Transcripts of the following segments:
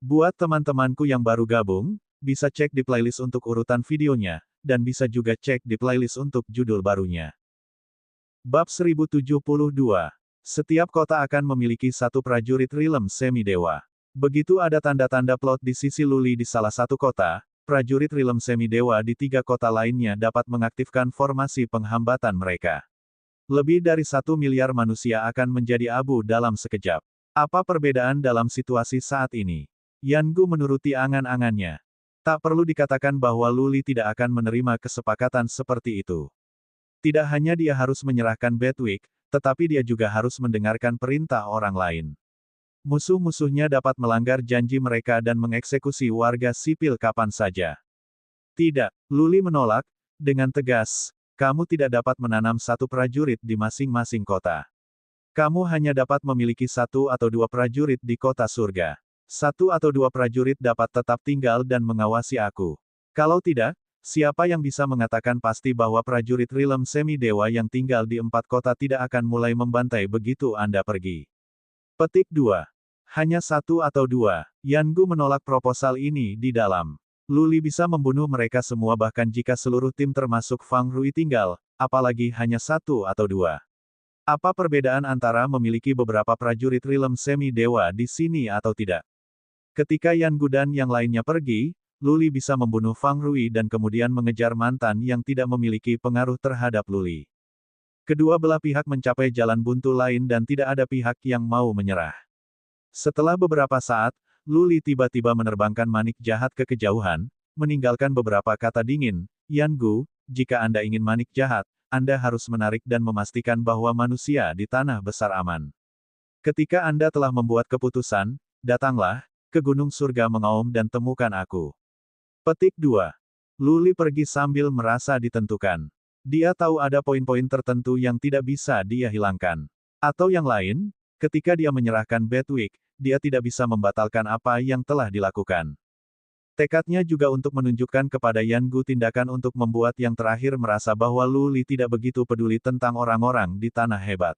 Buat teman-temanku yang baru gabung, bisa cek di playlist untuk urutan videonya, dan bisa juga cek di playlist untuk judul barunya. Bab 1072. Setiap kota akan memiliki satu prajurit rilem semi-dewa. Begitu ada tanda-tanda plot di sisi Luli di salah satu kota, prajurit rilem semi-dewa di 3 kota lainnya dapat mengaktifkan formasi penghambatan mereka. Lebih dari 1 miliar manusia akan menjadi abu dalam sekejap. Apa perbedaan dalam situasi saat ini? Yangu menuruti angan-angannya. Tak perlu dikatakan bahwa Luli tidak akan menerima kesepakatan seperti itu. Tidak hanya dia harus menyerahkan Bedwick, tetapi dia juga harus mendengarkan perintah orang lain. Musuh-musuhnya dapat melanggar janji mereka dan mengeksekusi warga sipil kapan saja. Tidak, Luli menolak, dengan tegas, kamu tidak dapat menanam satu prajurit di masing-masing kota. Kamu hanya dapat memiliki 1 atau 2 prajurit di kota surga. 1 atau 2 prajurit dapat tetap tinggal dan mengawasi aku. Kalau tidak, siapa yang bisa mengatakan pasti bahwa prajurit rilem semi-dewa yang tinggal di 4 kota tidak akan mulai membantai begitu Anda pergi? Petik 2. Hanya 1 atau 2, Yangu menolak proposal ini di dalam. Luli bisa membunuh mereka semua bahkan jika seluruh tim termasuk Fang Rui tinggal, apalagi hanya 1 atau 2. Apa perbedaan antara memiliki beberapa prajurit rilem semi-dewa di sini atau tidak? Ketika Yangu dan yang lainnya pergi, Luli bisa membunuh Fang Rui dan kemudian mengejar mantan yang tidak memiliki pengaruh terhadap Luli. Kedua belah pihak mencapai jalan buntu lain dan tidak ada pihak yang mau menyerah. Setelah beberapa saat, Luli tiba-tiba menerbangkan manik jahat ke kejauhan, meninggalkan beberapa kata dingin, Yangu, jika Anda ingin manik jahat, Anda harus menarik dan memastikan bahwa manusia di tanah besar aman. Ketika Anda telah membuat keputusan, datanglah ke Gunung Surga Mengaum dan temukan aku. Petik 2. Luli pergi sambil merasa ditentukan. Dia tahu ada poin-poin tertentu yang tidak bisa dia hilangkan. Atau yang lain, ketika dia menyerahkan Bedwick, dia tidak bisa membatalkan apa yang telah dilakukan. Tekadnya juga untuk menunjukkan kepada Yangu tindakan untuk membuat yang terakhir merasa bahwa Luli tidak begitu peduli tentang orang-orang di tanah hebat.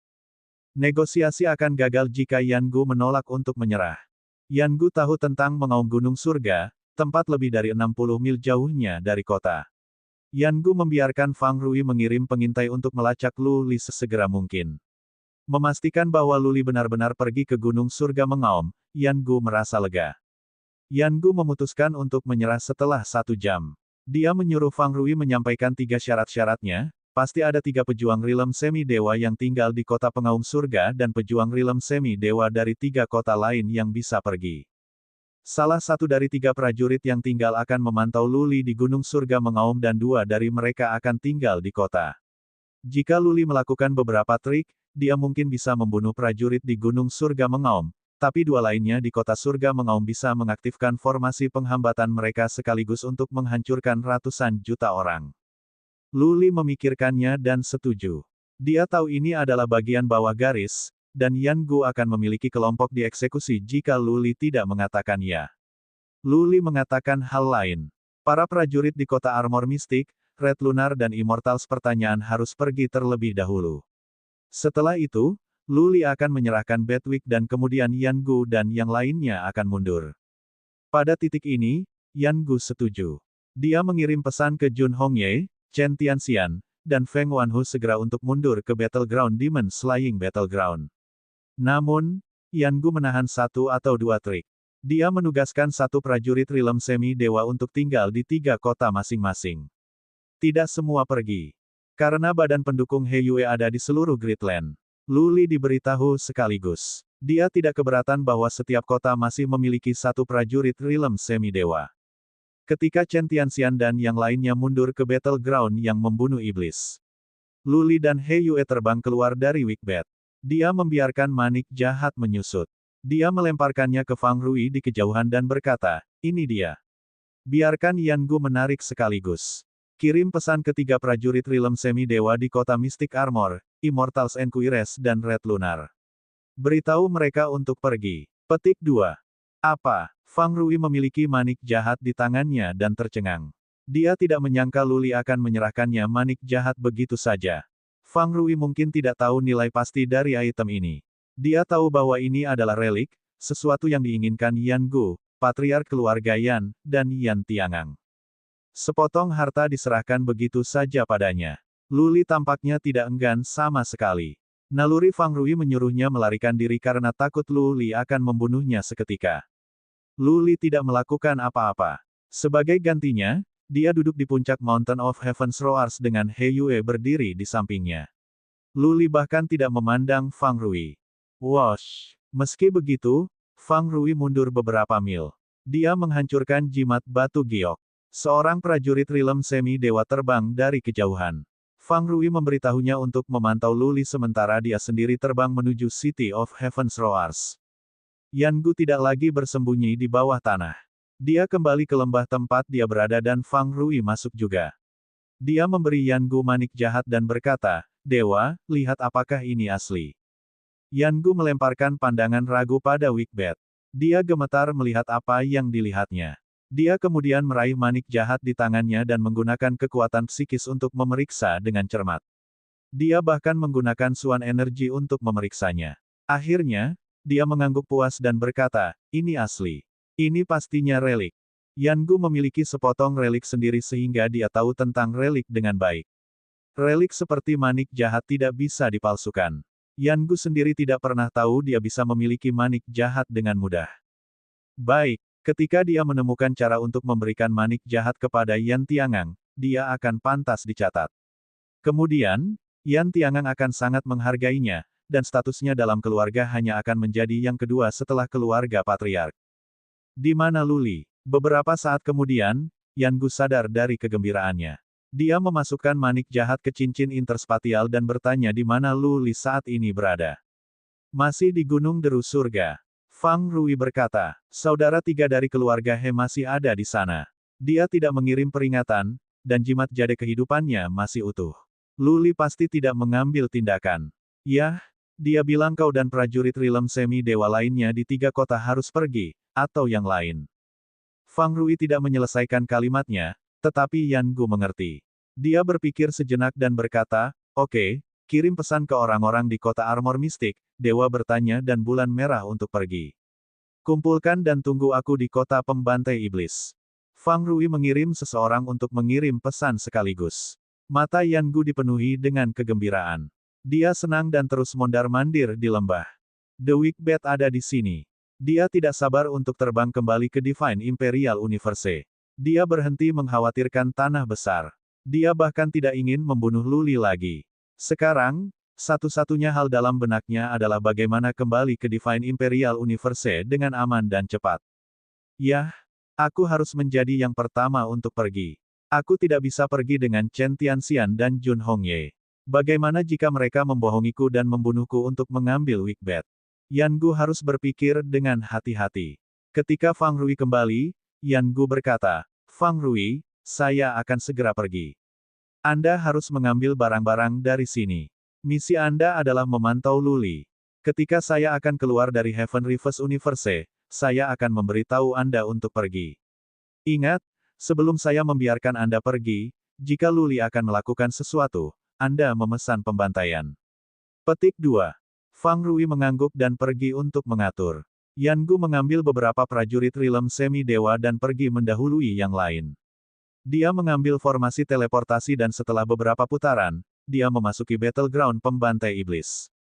Negosiasi akan gagal jika Yangu menolak untuk menyerah. Yangu tahu tentang Mengaum Gunung Surga, tempat lebih dari 60 mil jauhnya dari kota. Yangu membiarkan Fang Rui mengirim pengintai untuk melacak Luli sesegera mungkin. Memastikan bahwa Luli benar-benar pergi ke Gunung Surga Mengaum, Yangu merasa lega. Yangu memutuskan untuk menyerah setelah 1 jam. Dia menyuruh Fang Rui menyampaikan 3 syarat-syaratnya, pasti ada 3 pejuang rilem semi-dewa yang tinggal di kota pengaum surga dan pejuang rilem semi-dewa dari 3 kota lain yang bisa pergi. Salah satu dari 3 prajurit yang tinggal akan memantau Luli di Gunung Surga Mengaum dan 2 dari mereka akan tinggal di kota. Jika Luli melakukan beberapa trik, dia mungkin bisa membunuh prajurit di Gunung Surga Mengaum, tapi 2 lainnya di kota Surga Mengaum bisa mengaktifkan formasi penghambatan mereka sekaligus untuk menghancurkan ratusan juta orang. Luli memikirkannya dan setuju. Dia tahu ini adalah bagian bawah garis, dan Yangu akan memiliki kelompok dieksekusi jika Luli tidak mengatakan ya. Luli mengatakan hal lain. Para prajurit di kota Armor Mistik, Red Lunar dan Immortals pertanyaan harus pergi terlebih dahulu. Setelah itu, Luli akan menyerahkan Bedwick dan kemudian Yangu dan yang lainnya akan mundur. Pada titik ini, Yangu setuju. Dia mengirim pesan ke Jun Hongye, Chen Tianxian, dan Feng Wanhu segera untuk mundur ke Battleground Demon Slaying Battleground. Namun, Yangu menahan 1 atau 2 trik. Dia menugaskan 1 prajurit rilem semi-dewa untuk tinggal di 3 kota masing-masing. Tidak semua pergi. Karena badan pendukung Heiyue ada di seluruh Gridland. Luli diberitahu sekaligus. Dia tidak keberatan bahwa setiap kota masih memiliki 1 prajurit rilem semi-dewa. Ketika Chen Tianxian dan yang lainnya mundur ke Battleground yang membunuh iblis, Luli dan Heiyue terbang keluar dari Wickbed. Dia membiarkan manik jahat menyusut. Dia melemparkannya ke Fang Rui di kejauhan dan berkata, ini dia. Biarkan Yangu menarik sekaligus. Kirim pesan ke 3 prajurit rilem semi-dewa di kota Mystic Armor, Immortals Enquires dan Red Lunar. Beritahu mereka untuk pergi. Petik 2. Apa? Fang Rui memiliki manik jahat di tangannya dan tercengang. Dia tidak menyangka Luli akan menyerahkannya manik jahat begitu saja. Fang Rui mungkin tidak tahu nilai pasti dari item ini. Dia tahu bahwa ini adalah relik, sesuatu yang diinginkan Yangu, patriark keluarga Yan, dan Yan Tiangang. Sepotong harta diserahkan begitu saja padanya. Lu Li tampaknya tidak enggan sama sekali. Naluri Fang Rui menyuruhnya melarikan diri karena takut Lu Li akan membunuhnya seketika. Lu Li tidak melakukan apa-apa. Sebagai gantinya, dia duduk di puncak Mountain of Heaven's Roars dengan He Yue berdiri di sampingnya. Lu Li bahkan tidak memandang Fang Rui. Wosh! Meski begitu, Fang Rui mundur beberapa mil. Dia menghancurkan jimat batu giok. Seorang prajurit rilem semi-dewa terbang dari kejauhan. Fang Rui memberitahunya untuk memantau Lu Li sementara dia sendiri terbang menuju City of Heaven's Roars. Yan Gu tidak lagi bersembunyi di bawah tanah. Dia kembali ke lembah tempat dia berada dan Fang Rui masuk juga. Dia memberi Yan Gu manik jahat dan berkata, "Dewa, lihat apakah ini asli." Yan Gu melemparkan pandangan ragu pada Wikbet. Dia gemetar melihat apa yang dilihatnya. Dia kemudian meraih manik jahat di tangannya dan menggunakan kekuatan psikis untuk memeriksa dengan cermat. Dia bahkan menggunakan suan energi untuk memeriksanya. Akhirnya, dia mengangguk puas dan berkata, "Ini asli. Ini pastinya relik." Yan Gu memiliki sepotong relik sendiri sehingga dia tahu tentang relik dengan baik. Relik seperti manik jahat tidak bisa dipalsukan. Yan Gu sendiri tidak pernah tahu dia bisa memiliki manik jahat dengan mudah. Baik. Ketika dia menemukan cara untuk memberikan manik jahat kepada Yan Tiangang, dia akan pantas dicatat. Kemudian, Yan Tiangang akan sangat menghargainya, dan statusnya dalam keluarga hanya akan menjadi yang kedua setelah keluarga patriark. Di mana Lu Li? Beberapa saat kemudian, Yan Gu sadar dari kegembiraannya. Dia memasukkan manik jahat ke cincin interspatial dan bertanya di mana Lu Li saat ini berada. Masih di Gunung Deru Surga. Fang Rui berkata, "Saudara tiga dari keluarga He masih ada di sana. Dia tidak mengirim peringatan, dan jimat jade kehidupannya masih utuh. Lu Li pasti tidak mengambil tindakan. Yah, dia bilang kau dan prajurit rilem semi-dewa lainnya di 3 kota harus pergi, atau yang lain." Fang Rui tidak menyelesaikan kalimatnya, tetapi Yan Gu mengerti. Dia berpikir sejenak dan berkata, "Oke, kirim pesan ke orang-orang di kota Armor Mistik, Dewa Bertanya dan Bulan Merah untuk pergi. Kumpulkan dan tunggu aku di kota Pembantai Iblis." Fang Rui mengirim seseorang untuk mengirim pesan sekaligus. Mata Yan Gu dipenuhi dengan kegembiraan. Dia senang dan terus mondar-mandir di lembah. The Wikbet ada di sini. Dia tidak sabar untuk terbang kembali ke Divine Imperial Universe. Dia berhenti mengkhawatirkan tanah besar. Dia bahkan tidak ingin membunuh Lu Li lagi. Sekarang, satu-satunya hal dalam benaknya adalah bagaimana kembali ke Divine Imperial Universe dengan aman dan cepat. Yah, aku harus menjadi yang pertama untuk pergi. Aku tidak bisa pergi dengan Chen Tianxian dan Jun Hongye. Bagaimana jika mereka membohongiku dan membunuhku untuk mengambil Wikbet? Yan Gu harus berpikir dengan hati-hati. Ketika Fang Rui kembali, Yan Gu berkata, "Fang Rui, saya akan segera pergi. Anda harus mengambil barang-barang dari sini. Misi Anda adalah memantau Lu Li. Ketika saya akan keluar dari Heaven Reverse Universe, saya akan memberitahu Anda untuk pergi. Ingat, sebelum saya membiarkan Anda pergi, jika Lu Li akan melakukan sesuatu, Anda memesan pembantaian." Petik 2. Fang Rui mengangguk dan pergi untuk mengatur. Yan Gu mengambil beberapa prajurit rilem semi-dewa dan pergi mendahului yang lain. Dia mengambil formasi teleportasi dan setelah beberapa putaran, dia memasuki battleground Pembantai Iblis.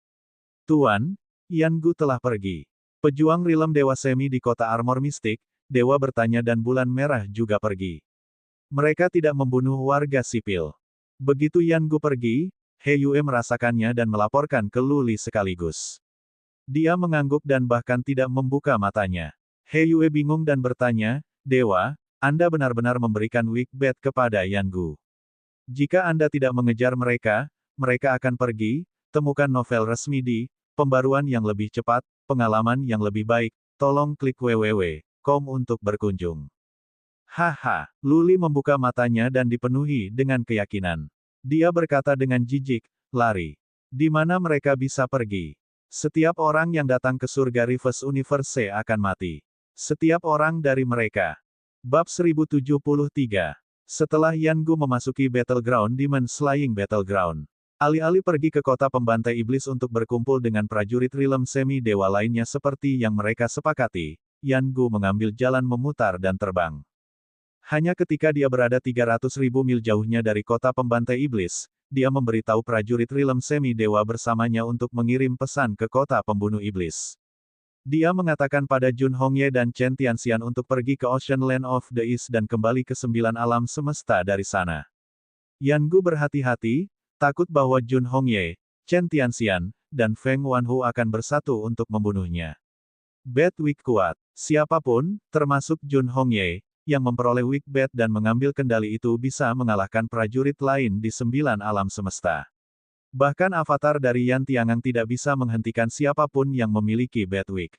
"Tuan, Yan Gu telah pergi. Pejuang rilem dewa semi di kota Armor Mistik, Dewa Bertanya dan Bulan Merah juga pergi. Mereka tidak membunuh warga sipil." Begitu Yan Gu pergi, He Yue merasakannya dan melaporkan ke Lu Li sekaligus. Dia mengangguk dan bahkan tidak membuka matanya. He Yue bingung dan bertanya, "Dewa, Anda benar-benar memberikan Wikbet kepada Yan Gu. Jika Anda tidak mengejar mereka, mereka akan pergi. Temukan novel resmi di Pembaruan yang lebih cepat, pengalaman yang lebih baik. Tolong klik www.com untuk berkunjung." Haha, Lu Li membuka matanya dan dipenuhi dengan keyakinan. Dia berkata dengan jijik, "Lari. Di mana mereka bisa pergi? Setiap orang yang datang ke surga Reverse Universe akan mati. Setiap orang dari mereka." Bab 1073. Setelah Yan Gu memasuki Battleground Demon Slaying Battleground. Alih-alih pergi ke kota Pembantai Iblis untuk berkumpul dengan prajurit rilem semi-dewa lainnya seperti yang mereka sepakati, Yan Gu mengambil jalan memutar dan terbang. Hanya ketika dia berada 300.000 mil jauhnya dari kota pembantai iblis, dia memberitahu prajurit Rilem Semi Dewa bersamanya untuk mengirim pesan ke kota pembunuh iblis. Dia mengatakan pada Jun Hongye dan Chen Tianxian untuk pergi ke Ocean Land of the East dan kembali ke 9 alam semesta dari sana. Yan Gu berhati-hati, takut bahwa Jun Hongye, Chen Tianxian, dan Feng Wanhu akan bersatu untuk membunuhnya. Bad Week kuat. Siapapun, termasuk Jun Hongye, yang memperoleh Weak Bad dan mengambil kendali itu bisa mengalahkan prajurit lain di 9 alam semesta. Bahkan avatar dari Yan Tiangang tidak bisa menghentikan siapapun yang memiliki Bad Week.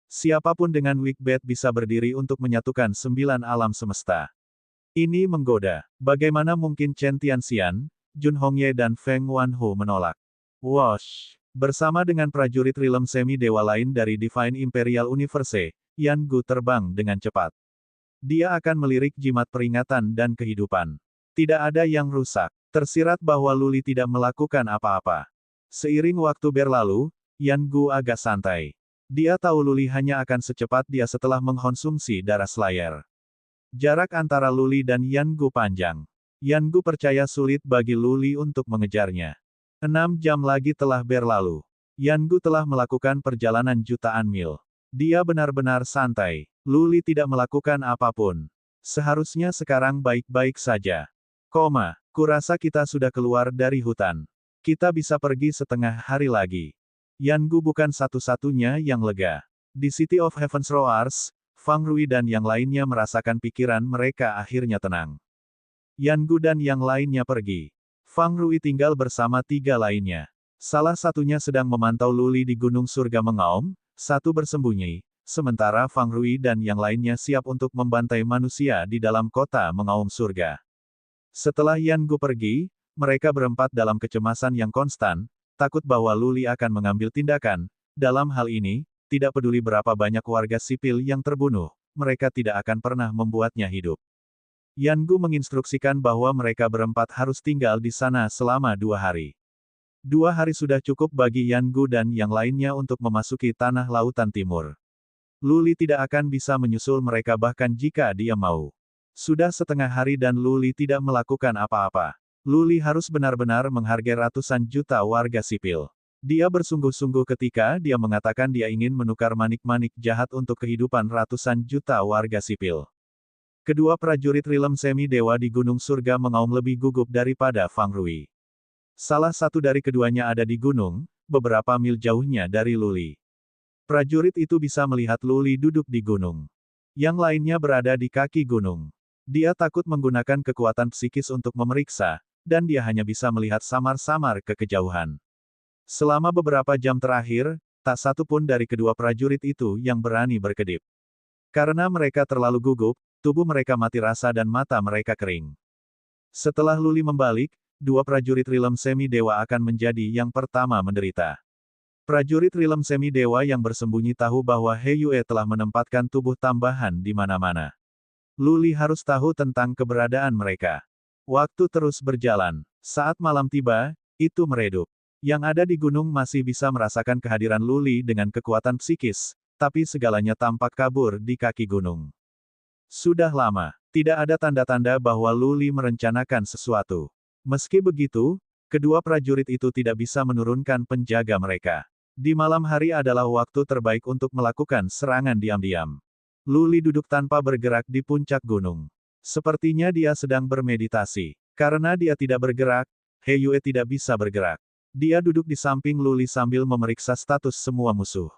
Siapapun dengan Weak Bad bisa berdiri untuk menyatukan 9 alam semesta. Ini menggoda. Bagaimana mungkin Chen Tianxian, Jun Hongye dan Feng Wanhu menolak? Wosh! Bersama dengan prajurit Rilem Semi Dewa lain dari Divine Imperial Universe, Yan Gu terbang dengan cepat. Dia akan melirik jimat peringatan dan kehidupan. Tidak ada yang rusak. Tersirat bahwa Luli tidak melakukan apa-apa. Seiring waktu berlalu, Yan Gu agak santai. Dia tahu Luli hanya akan secepat dia setelah mengkonsumsi darah Slayer. Jarak antara Luli dan Yan Gu panjang. Yan Gu percaya sulit bagi Luli untuk mengejarnya. 6 jam lagi telah berlalu. Yan Gu telah melakukan perjalanan jutaan mil. Dia benar-benar santai. Luli tidak melakukan apapun. Seharusnya sekarang baik-baik saja. Kurasa kita sudah keluar dari hutan. Kita bisa pergi setengah hari lagi. Yan Gu bukan satu-satunya yang lega. Di City of Heaven's Roars, Fang Rui dan yang lainnya merasakan pikiran mereka akhirnya tenang. Yan Gu dan yang lainnya pergi. Fang Rui tinggal bersama 3 lainnya. Salah satunya sedang memantau Luli di Gunung Surga Mengaum, satu bersembunyi, sementara Fang Rui dan yang lainnya siap untuk membantai manusia di dalam kota Mengaum Surga. Setelah Yan Gu pergi, mereka berempat dalam kecemasan yang konstan, takut bahwa Luli akan mengambil tindakan. Dalam hal ini, tidak peduli berapa banyak warga sipil yang terbunuh, mereka tidak akan pernah membuatnya hidup. Yan Gu menginstruksikan bahwa mereka berempat harus tinggal di sana selama 2 hari. 2 hari sudah cukup bagi Yan Gu dan yang lainnya untuk memasuki tanah lautan timur. Luli tidak akan bisa menyusul mereka bahkan jika dia mau. Sudah setengah hari dan Luli tidak melakukan apa-apa. Luli harus benar-benar menghargai ratusan juta warga sipil. Dia bersungguh-sungguh ketika dia mengatakan dia ingin menukar manik-manik jahat untuk kehidupan ratusan juta warga sipil. Kedua prajurit Rilem Semi Dewa di Gunung Surga Mengaum lebih gugup daripada Fang Rui. Salah satu dari keduanya ada di gunung, beberapa mil jauhnya dari Luli. Prajurit itu bisa melihat Luli duduk di gunung. Yang lainnya berada di kaki gunung. Dia takut menggunakan kekuatan psikis untuk memeriksa, dan dia hanya bisa melihat samar-samar ke kejauhan. Selama beberapa jam terakhir, tak satu pun dari kedua prajurit itu yang berani berkedip. Karena mereka terlalu gugup, tubuh mereka mati rasa dan mata mereka kering. Setelah Luli membalik, 2 prajurit Rilem Semi Dewa akan menjadi yang pertama menderita. Prajurit Rilem Semi Dewa yang bersembunyi tahu bahwa He Yue telah menempatkan tubuh tambahan di mana-mana. Luli harus tahu tentang keberadaan mereka. Waktu terus berjalan. Saat malam tiba, itu meredup. Yang ada di gunung masih bisa merasakan kehadiran Luli dengan kekuatan psikis, tapi segalanya tampak kabur di kaki gunung. Sudah lama, tidak ada tanda-tanda bahwa Luli merencanakan sesuatu. Meski begitu, kedua prajurit itu tidak bisa menurunkan penjaga mereka. Di malam hari adalah waktu terbaik untuk melakukan serangan diam-diam. Luli duduk tanpa bergerak di puncak gunung. Sepertinya dia sedang bermeditasi. Karena dia tidak bergerak, He Yue tidak bisa bergerak. Dia duduk di samping Luli sambil memeriksa status semua musuh.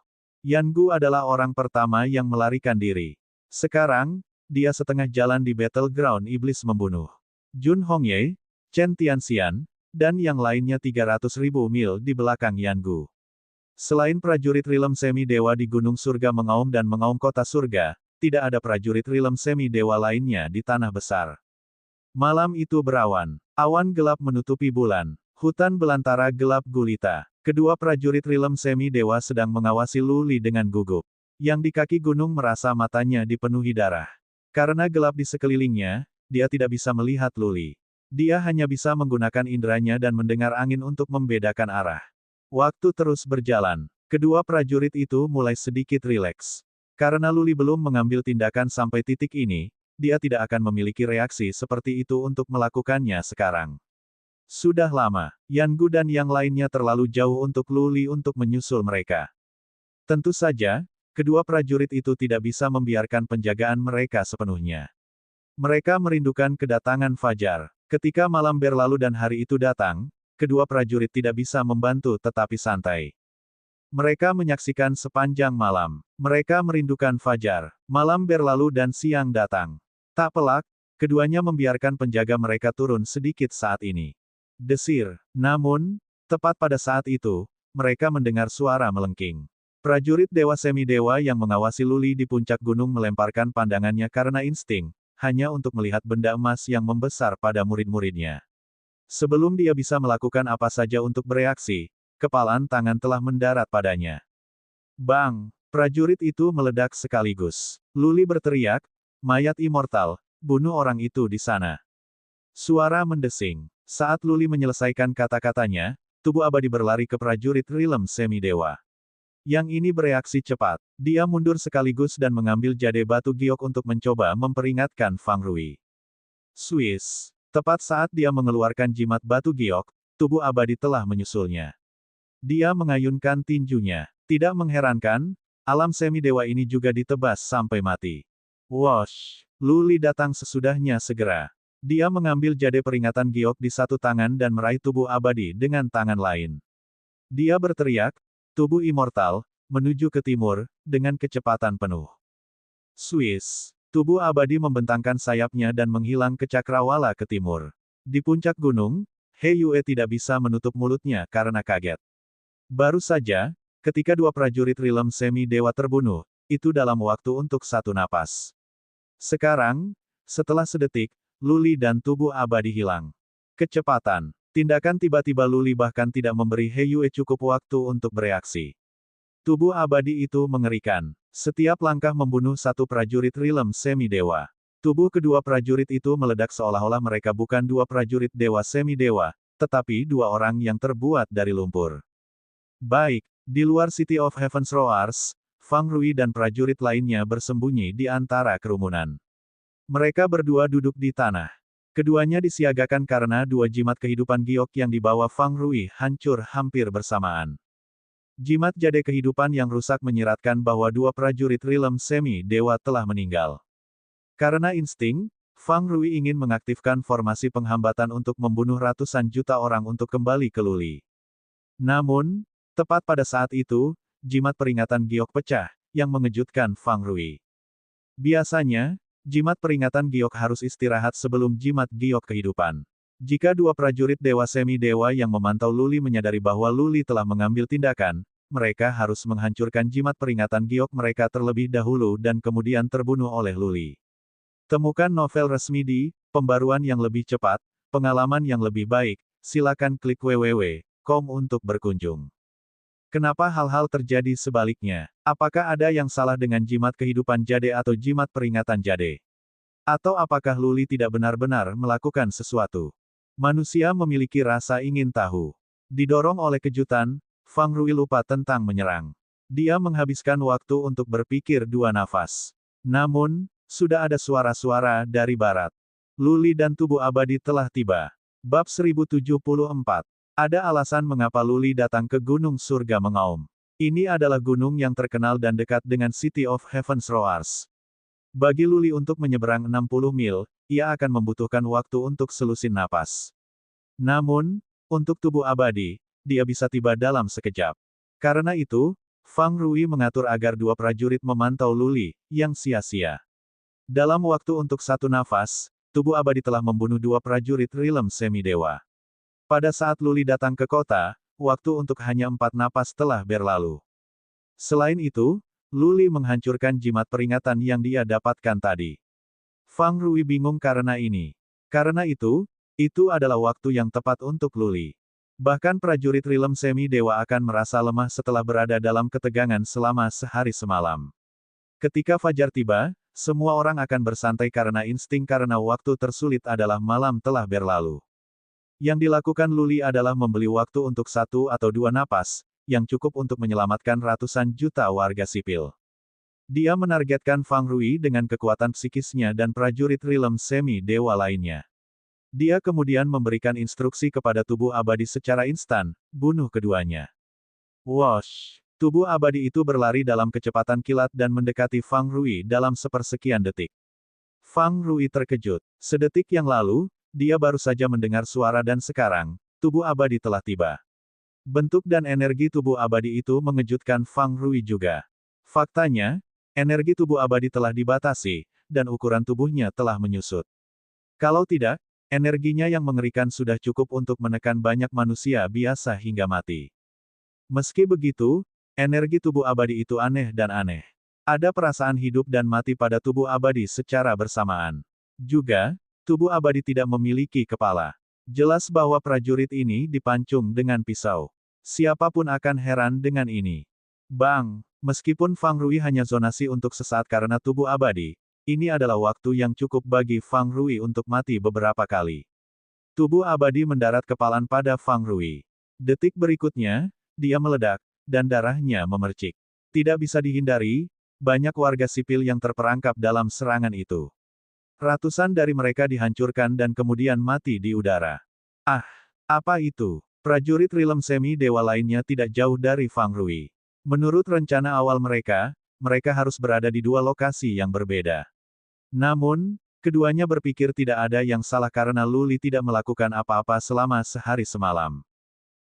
Yan Gu adalah orang pertama yang melarikan diri. Sekarang, dia setengah jalan di battleground iblis membunuh. Jun Hongye, Chen Tianxian, dan yang lainnya 300.000 mil di belakang Yan Gu. Selain prajurit Rilem Semi Dewa di Gunung Surga Mengaum dan Mengaum Kota Surga, tidak ada prajurit Rilem Semi Dewa lainnya di Tanah Besar. Malam itu berawan. Awan gelap menutupi bulan. Hutan belantara gelap gulita. Kedua prajurit Rilem Semi Dewa sedang mengawasi Luli dengan gugup. Yang di kaki gunung merasa matanya dipenuhi darah. Karena gelap di sekelilingnya, dia tidak bisa melihat Luli. Dia hanya bisa menggunakan inderanya dan mendengar angin untuk membedakan arah. Waktu terus berjalan. Kedua prajurit itu mulai sedikit rileks. Karena Luli belum mengambil tindakan sampai titik ini, dia tidak akan memiliki reaksi seperti itu untuk melakukannya sekarang. Sudah lama, Yan Gu dan yang lainnya terlalu jauh untuk Luli untuk menyusul mereka. Tentu saja, kedua prajurit itu tidak bisa membiarkan penjagaan mereka sepenuhnya. Mereka merindukan kedatangan Fajar. Ketika malam berlalu dan hari itu datang, kedua prajurit tidak bisa membantu tetapi santai. Mereka menyaksikan sepanjang malam. Mereka merindukan Fajar. Malam berlalu dan siang datang. Tak pelak, keduanya membiarkan penjaga mereka turun sedikit saat ini. Desir. Namun, tepat pada saat itu, mereka mendengar suara melengking. Prajurit Dewa Semi-Dewa yang mengawasi Luli di puncak gunung melemparkan pandangannya karena insting, hanya untuk melihat benda emas yang membesar pada murid-muridnya. Sebelum dia bisa melakukan apa saja untuk bereaksi, kepalan tangan telah mendarat padanya. Bang! Prajurit itu meledak sekaligus. Luli berteriak, mayat immortal, bunuh orang itu di sana. Suara mendesing. Saat Luli menyelesaikan kata-katanya, tubuh abadi berlari ke prajurit Rilem Semi-Dewa. Yang ini bereaksi cepat. Dia mundur sekaligus dan mengambil jade batu giok untuk mencoba memperingatkan Fang Rui. Swiss. Tepat saat dia mengeluarkan jimat batu giok, tubuh abadi telah menyusulnya. Dia mengayunkan tinjunya. Tidak mengherankan, alam semi-dewa ini juga ditebas sampai mati. Wosh! Luli datang sesudahnya segera. Dia mengambil jade peringatan giok di satu tangan dan meraih tubuh abadi dengan tangan lain. Dia berteriak, tubuh immortal, menuju ke timur, dengan kecepatan penuh. Swiss. Tubuh abadi membentangkan sayapnya dan menghilang ke cakrawala ke timur. Di puncak gunung, He Yue tidak bisa menutup mulutnya karena kaget. Baru saja, ketika dua prajurit Rilem Semi-Dewa terbunuh, itu dalam waktu untuk satu napas. Sekarang, setelah sedetik, Luli dan tubuh abadi hilang. Kecepatan. Tindakan tiba-tiba Luli bahkan tidak memberi He Yue cukup waktu untuk bereaksi. Tubuh abadi itu mengerikan. Setiap langkah membunuh satu prajurit Rilem Semi-Dewa. Tubuh kedua prajurit itu meledak seolah-olah mereka bukan dua prajurit Dewa Semi-Dewa, tetapi dua orang yang terbuat dari lumpur. Baik, di luar City of Heaven's Roars, Fang Rui dan prajurit lainnya bersembunyi di antara kerumunan. Mereka berdua duduk di tanah. Keduanya disiagakan karena dua jimat kehidupan giok yang dibawa Fang Rui hancur hampir bersamaan. Jimat jade kehidupan yang rusak menyiratkan bahwa dua prajurit Rilem Semi-Dewa telah meninggal. Karena insting, Fang Rui ingin mengaktifkan formasi penghambatan untuk membunuh ratusan juta orang untuk kembali ke Luli. Namun, tepat pada saat itu, jimat peringatan giok pecah, yang mengejutkan Fang Rui. Biasanya, jimat peringatan giok harus istirahat sebelum jimat giok kehidupan. Jika dua prajurit Dewa Semi-Dewa yang memantau Luli menyadari bahwa Luli telah mengambil tindakan, mereka harus menghancurkan jimat peringatan giok mereka terlebih dahulu dan kemudian terbunuh oleh Luli. Temukan novel resmi di Pembaruan yang lebih cepat, pengalaman yang lebih baik, silakan klik www.com untuk berkunjung. Kenapa hal-hal terjadi sebaliknya? Apakah ada yang salah dengan jimat kehidupan jade atau jimat peringatan jade? Atau apakah Luli tidak benar-benar melakukan sesuatu? Manusia memiliki rasa ingin tahu. Didorong oleh kejutan, Fang Rui lupa tentang menyerang. Dia menghabiskan waktu untuk berpikir dua nafas. Namun, sudah ada suara-suara dari barat. Luli dan tubuh abadi telah tiba. Bab 1074. Ada alasan mengapa Luli datang ke Gunung Surga Mengaum. Ini adalah gunung yang terkenal dan dekat dengan City of Heaven's Roars. Bagi Luli untuk menyeberang 60 mil, ia akan membutuhkan waktu untuk selusin napas. Namun, untuk tubuh abadi, dia bisa tiba dalam sekejap. Karena itu, Fang Rui mengatur agar dua prajurit memantau Luli, yang sia-sia. Dalam waktu untuk satu nafas, tubuh abadi telah membunuh dua prajurit Rilem Semi-Dewa. Pada saat Luli datang ke kota, waktu untuk hanya 4 napas telah berlalu. Selain itu, Luli menghancurkan jimat peringatan yang dia dapatkan tadi. Fang Rui bingung karena ini. Karena itu adalah waktu yang tepat untuk Luli. Bahkan prajurit Rilem Semi-Dewa akan merasa lemah setelah berada dalam ketegangan selama sehari semalam. Ketika fajar tiba, semua orang akan bersantai karena insting karena waktu tersulit adalah malam telah berlalu. Yang dilakukan Luli adalah membeli waktu untuk 1 atau 2 napas, yang cukup untuk menyelamatkan ratusan juta warga sipil. Dia menargetkan Fang Rui dengan kekuatan psikisnya dan prajurit Rilem semi-dewa lainnya. Dia kemudian memberikan instruksi kepada tubuh abadi secara instan, bunuh keduanya. Wosh! Tubuh abadi itu berlari dalam kecepatan kilat dan mendekati Fang Rui dalam sepersekian detik. Fang Rui terkejut. Sedetik yang lalu, dia baru saja mendengar suara dan sekarang, tubuh abadi telah tiba. Bentuk dan energi tubuh abadi itu mengejutkan Fang Rui juga. Faktanya, energi tubuh abadi telah dibatasi, dan ukuran tubuhnya telah menyusut. Kalau tidak, energinya yang mengerikan sudah cukup untuk menekan banyak manusia biasa hingga mati. Meski begitu, energi tubuh abadi itu aneh dan aneh. Ada perasaan hidup dan mati pada tubuh abadi secara bersamaan. Juga, tubuh abadi tidak memiliki kepala. Jelas bahwa prajurit ini dipancung dengan pisau. Siapapun akan heran dengan ini. Bang! Meskipun Fang Rui hanya zonasi untuk sesaat karena tubuh abadi, ini adalah waktu yang cukup bagi Fang Rui untuk mati beberapa kali. Tubuh abadi mendarat kepalan pada Fang Rui. Detik berikutnya, dia meledak, dan darahnya memercik. Tidak bisa dihindari, banyak warga sipil yang terperangkap dalam serangan itu. Ratusan dari mereka dihancurkan dan kemudian mati di udara. Ah! Apa itu? Prajurit Rilem semi-dewa lainnya tidak jauh dari Fang Rui. Menurut rencana awal mereka harus berada di dua lokasi yang berbeda. Namun, keduanya berpikir tidak ada yang salah karena Luli tidak melakukan apa-apa selama sehari semalam.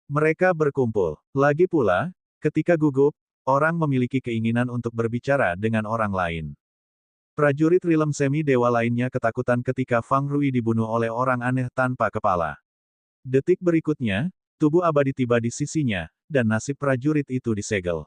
Mereka berkumpul. Lagi pula, ketika gugup, orang memiliki keinginan untuk berbicara dengan orang lain. Prajurit Rilem semi-dewa lainnya ketakutan ketika Fang Rui dibunuh oleh orang aneh tanpa kepala. Detik berikutnya, tubuh abadi tiba di sisinya, dan nasib prajurit itu disegel.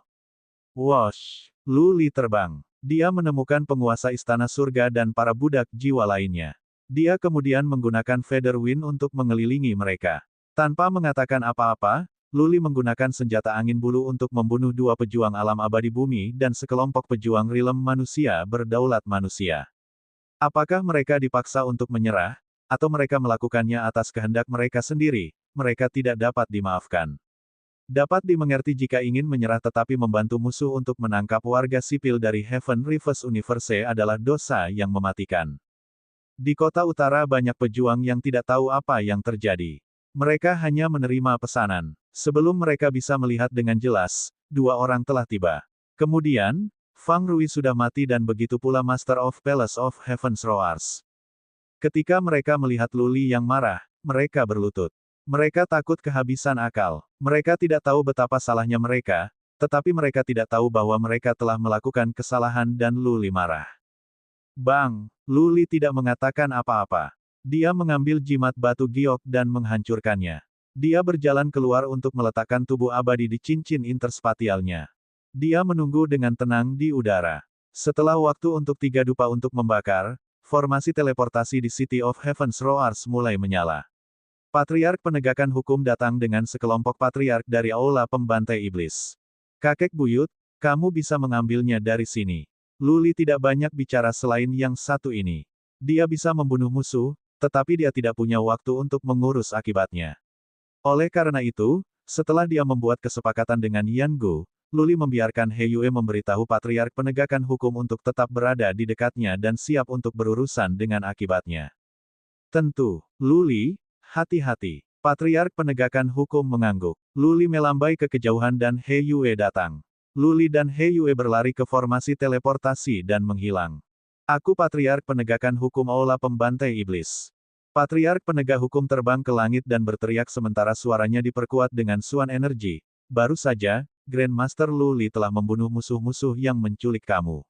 Wosh! Luli terbang. Dia menemukan penguasa istana surga dan para budak jiwa lainnya. Dia kemudian menggunakan Feather Wind untuk mengelilingi mereka. Tanpa mengatakan apa-apa, Luli menggunakan senjata angin bulu untuk membunuh dua pejuang alam abadi bumi dan sekelompok pejuang Rilem manusia berdaulat manusia. Apakah mereka dipaksa untuk menyerah, atau mereka melakukannya atas kehendak mereka sendiri? Mereka tidak dapat dimaafkan. Dapat dimengerti jika ingin menyerah tetapi membantu musuh untuk menangkap warga sipil dari Heaven Reverse Universe adalah dosa yang mematikan. Di kota utara banyak pejuang yang tidak tahu apa yang terjadi. Mereka hanya menerima pesanan. Sebelum mereka bisa melihat dengan jelas, dua orang telah tiba. Kemudian, Fang Rui sudah mati dan begitu pula Master of Palace of Heaven's Roars. Ketika mereka melihat Luli yang marah, mereka berlutut. Mereka takut kehabisan akal. Mereka tidak tahu betapa salahnya mereka, tetapi mereka tidak tahu bahwa mereka telah melakukan kesalahan dan Luli marah. Bang! Luli tidak mengatakan apa-apa. Dia mengambil jimat batu giok dan menghancurkannya. Dia berjalan keluar untuk meletakkan tubuh abadi di cincin interspatialnya. Dia menunggu dengan tenang di udara. Setelah waktu untuk 3 dupa untuk membakar, formasi teleportasi di City of Heaven's Roars mulai menyala. Patriark Penegakan Hukum datang dengan sekelompok patriark dari Aula Pembantai Iblis. Kakek buyut, kamu bisa mengambilnya dari sini. Luli tidak banyak bicara selain yang satu ini. Dia bisa membunuh musuh, tetapi dia tidak punya waktu untuk mengurus akibatnya. Oleh karena itu, setelah dia membuat kesepakatan dengan Yan Gu, Luli membiarkan He Yue memberitahu Patriark Penegakan Hukum untuk tetap berada di dekatnya dan siap untuk berurusan dengan akibatnya. Tentu, Luli, hati-hati. Patriark Penegakan Hukum mengangguk. Luli melambai ke kejauhan dan He Yue datang. Luli dan He Yue berlari ke formasi teleportasi dan menghilang. Aku Patriark Penegakan Hukum Aula Pembantai Iblis. Patriark Penegak Hukum terbang ke langit dan berteriak sementara suaranya diperkuat dengan suan energi. Baru saja, Grandmaster Luli telah membunuh musuh-musuh yang menculik kamu.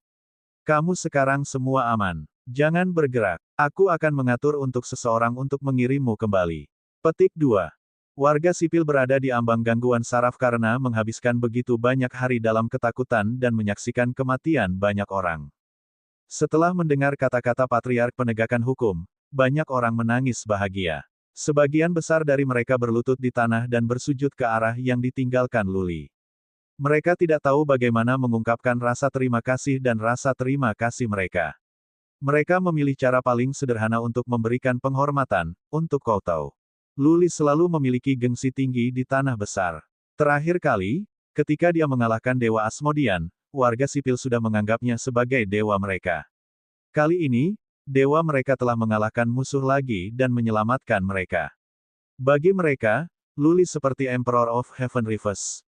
Kamu sekarang semua aman. Jangan bergerak. Aku akan mengatur untuk seseorang untuk mengirimmu kembali. Petik 2. Warga sipil berada di ambang gangguan saraf karena menghabiskan begitu banyak hari dalam ketakutan dan menyaksikan kematian banyak orang. Setelah mendengar kata-kata Patriark Penegakan Hukum, banyak orang menangis bahagia. Sebagian besar dari mereka berlutut di tanah dan bersujud ke arah yang ditinggalkan Luli. Mereka tidak tahu bagaimana mengungkapkan rasa terima kasih dan rasa terima kasih mereka. Mereka memilih cara paling sederhana untuk memberikan penghormatan, untuk Koutou. Luli selalu memiliki gengsi tinggi di tanah besar. Terakhir kali, ketika dia mengalahkan Dewa Asmodian, warga sipil sudah menganggapnya sebagai dewa mereka. Kali ini, dewa mereka telah mengalahkan musuh lagi dan menyelamatkan mereka. Bagi mereka, Luli seperti Emperor of Heaven Reverse.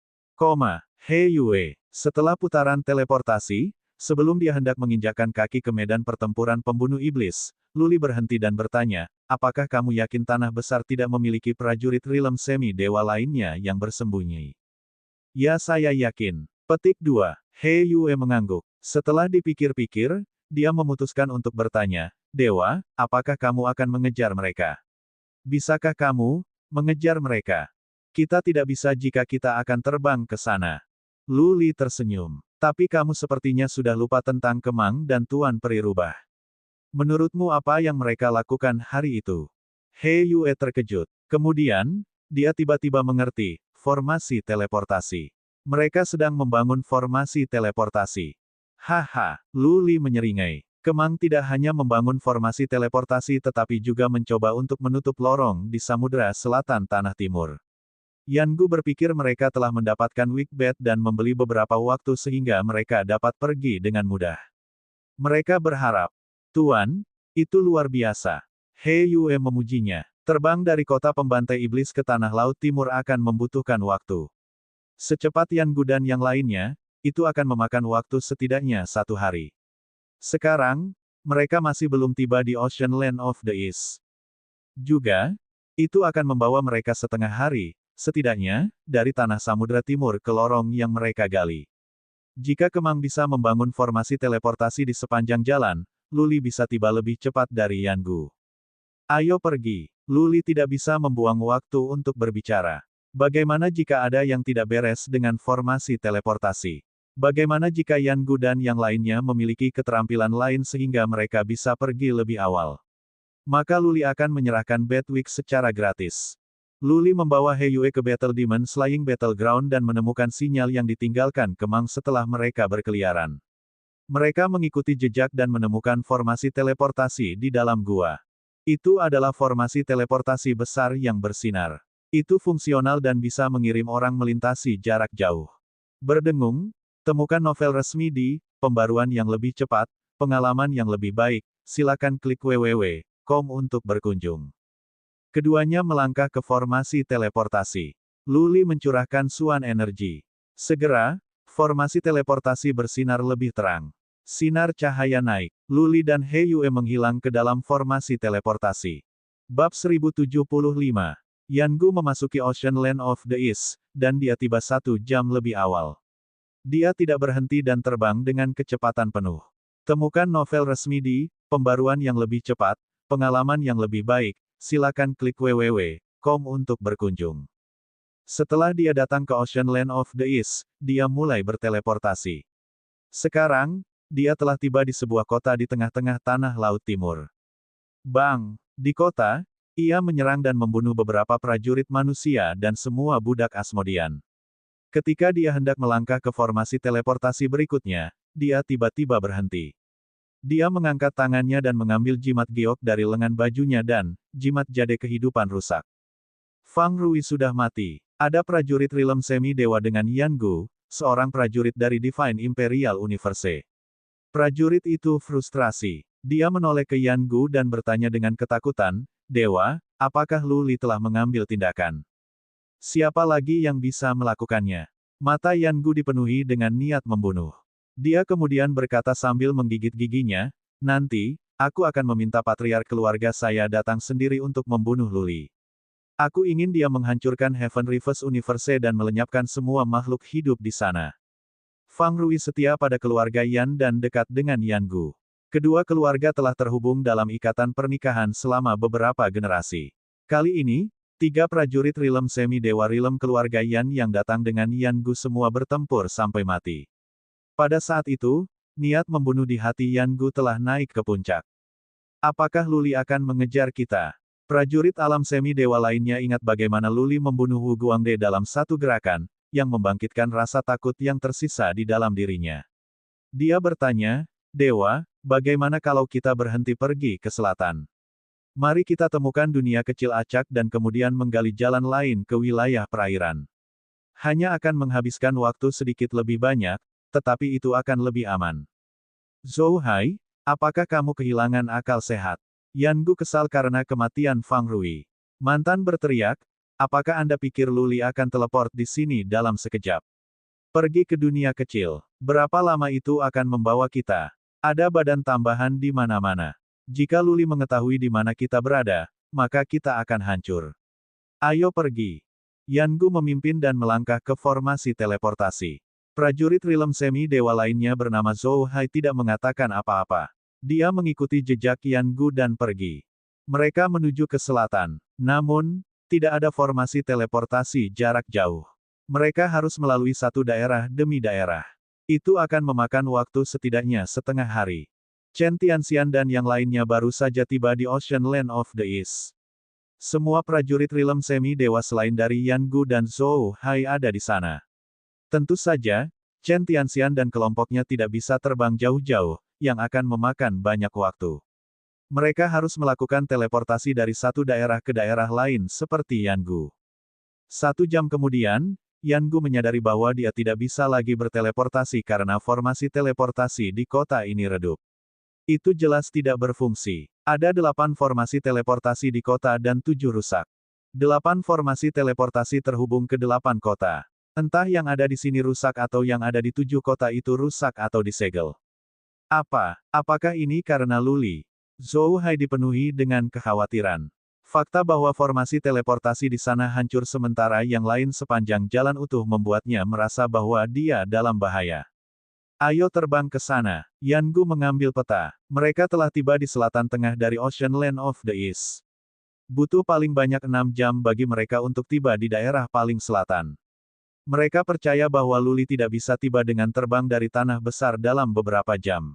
He Yue. Setelah putaran teleportasi, sebelum dia hendak menginjakkan kaki ke medan pertempuran pembunuh iblis, Luli berhenti dan bertanya, apakah kamu yakin tanah besar tidak memiliki prajurit Realm semi-dewa lainnya yang bersembunyi? Ya, saya yakin. Petik 2. He Yue mengangguk. Setelah dipikir-pikir, dia memutuskan untuk bertanya, Dewa, apakah kamu akan mengejar mereka? Bisakah kamu mengejar mereka? Kita tidak bisa jika kita akan terbang ke sana. Luli tersenyum. Tapi kamu sepertinya sudah lupa tentang Kemang dan Tuan Peri Rubah. Menurutmu apa yang mereka lakukan hari itu? He Yue terkejut. Kemudian, dia tiba-tiba mengerti, formasi teleportasi. Mereka sedang membangun formasi teleportasi. Haha, Luli menyeringai. Kemang tidak hanya membangun formasi teleportasi tetapi juga mencoba untuk menutup lorong di Samudra Selatan Tanah Timur. Yangu berpikir mereka telah mendapatkan weak bet dan membeli beberapa waktu sehingga mereka dapat pergi dengan mudah. Mereka berharap, Tuan, itu luar biasa. He Yue memujinya. Terbang dari kota pembantai iblis ke Tanah Laut Timur akan membutuhkan waktu. Secepat Yangu dan yang lainnya, itu akan memakan waktu setidaknya 1 hari. Sekarang, mereka masih belum tiba di Ocean Land of the East. Juga, itu akan membawa mereka setengah hari, setidaknya, dari Tanah Samudra Timur ke lorong yang mereka gali. Jika Kemang bisa membangun formasi teleportasi di sepanjang jalan, Luli bisa tiba lebih cepat dari Yangu. Ayo pergi. Luli tidak bisa membuang waktu untuk berbicara. Bagaimana jika ada yang tidak beres dengan formasi teleportasi? Bagaimana jika Yangu dan yang lainnya memiliki keterampilan lain sehingga mereka bisa pergi lebih awal? Maka Luli akan menyerahkan Bedwick secara gratis. Luli membawa He Yue ke Battle Demon Slaying Battleground dan menemukan sinyal yang ditinggalkan Kemang setelah mereka berkeliaran. Mereka mengikuti jejak dan menemukan formasi teleportasi di dalam gua. Itu adalah formasi teleportasi besar yang bersinar. Itu fungsional dan bisa mengirim orang melintasi jarak jauh. Berdengung, temukan novel resmi di Pembaruan yang lebih cepat, pengalaman yang lebih baik, silakan klik www.com untuk berkunjung. Keduanya melangkah ke formasi teleportasi. Luli mencurahkan suan energi. Segera, formasi teleportasi bersinar lebih terang. Sinar cahaya naik. Luli dan He Yue menghilang ke dalam formasi teleportasi. Bab 1075. Yangu memasuki Ocean Land of the East, dan dia tiba 1 jam lebih awal. Dia tidak berhenti dan terbang dengan kecepatan penuh. Temukan novel resmi di Pembaruan yang lebih cepat, pengalaman yang lebih baik, silakan klik www.com untuk berkunjung. Setelah dia datang ke Ocean Land of the East, dia mulai berteleportasi. Sekarang, dia telah tiba di sebuah kota di tengah-tengah Tanah Laut Timur. Bang! Di kota, ia menyerang dan membunuh beberapa prajurit manusia dan semua budak Asmodean. Ketika dia hendak melangkah ke formasi teleportasi berikutnya, dia tiba-tiba berhenti. Dia mengangkat tangannya dan mengambil jimat giok dari lengan bajunya dan, jimat jade kehidupan rusak. Fang Rui sudah mati. Ada prajurit Realm semi-dewa dengan Yangu, seorang prajurit dari Divine Imperial Universe. Prajurit itu frustrasi. Dia menoleh ke Yangu dan bertanya dengan ketakutan, Dewa, apakah Luli telah mengambil tindakan? Siapa lagi yang bisa melakukannya? Mata Yangu dipenuhi dengan niat membunuh. Dia kemudian berkata sambil menggigit giginya, nanti, aku akan meminta patriark keluarga saya datang sendiri untuk membunuh Luli. Aku ingin dia menghancurkan Heaven Reverse Universe dan melenyapkan semua makhluk hidup di sana. Fang Rui setia pada keluarga Yan dan dekat dengan Yangu. Kedua keluarga telah terhubung dalam ikatan pernikahan selama beberapa generasi. Kali ini, 3 prajurit Realm semi-dewa Realm keluarga Yan yang datang dengan Yangu semua bertempur sampai mati. Pada saat itu, niat membunuh di hati Yangu telah naik ke puncak. Apakah Luli akan mengejar kita? Prajurit alam semi-dewa lainnya ingat bagaimana Luli membunuh Wu Guangde dalam satu gerakan, yang membangkitkan rasa takut yang tersisa di dalam dirinya. Dia bertanya, Dewa, bagaimana kalau kita berhenti pergi ke selatan? Mari kita temukan dunia kecil acak dan kemudian menggali jalan lain ke wilayah perairan. Hanya akan menghabiskan waktu sedikit lebih banyak, tetapi itu akan lebih aman. Zhou Hai, apakah kamu kehilangan akal sehat? Yan Gu kesal karena kematian Fang Rui. Mantan berteriak, apakah Anda pikir Luli akan teleport di sini dalam sekejap? Pergi ke dunia kecil. Berapa lama itu akan membawa kita? Ada badan tambahan di mana-mana. Jika Luli mengetahui di mana kita berada, maka kita akan hancur. Ayo pergi. Yan Gu memimpin dan melangkah ke formasi teleportasi. Prajurit Rilem Semi-Dewa lainnya bernama Zhou Hai tidak mengatakan apa-apa. Dia mengikuti jejak Yan Gu dan pergi. Mereka menuju ke selatan. Namun, tidak ada formasi teleportasi jarak jauh. Mereka harus melalui satu daerah demi daerah. Itu akan memakan waktu setidaknya setengah hari. Chen Tianxian dan yang lainnya baru saja tiba di Ocean Land of the East. Semua prajurit Rilem Semi-Dewa selain dari Yan Gu dan Zhou Hai ada di sana. Tentu saja, Chen Tianxian dan kelompoknya tidak bisa terbang jauh-jauh, yang akan memakan banyak waktu. Mereka harus melakukan teleportasi dari satu daerah ke daerah lain seperti Yan Gu. 1 jam kemudian, Yan Gu menyadari bahwa dia tidak bisa lagi berteleportasi karena formasi teleportasi di kota ini redup. Itu jelas tidak berfungsi. Ada 8 formasi teleportasi di kota dan 7 rusak. 8 formasi teleportasi terhubung ke 8 kota. Entah yang ada di sini rusak atau yang ada di 7 kota itu rusak atau disegel. Apakah ini karena Luli? Zhou Hai dipenuhi dengan kekhawatiran. Fakta bahwa formasi teleportasi di sana hancur sementara yang lain sepanjang jalan utuh membuatnya merasa bahwa dia dalam bahaya. Ayo terbang ke sana. Yan Gu mengambil peta. Mereka telah tiba di selatan tengah dari Ocean Land of the East. Butuh paling banyak 6 jam bagi mereka untuk tiba di daerah paling selatan. Mereka percaya bahwa Luli tidak bisa tiba dengan terbang dari tanah besar dalam beberapa jam.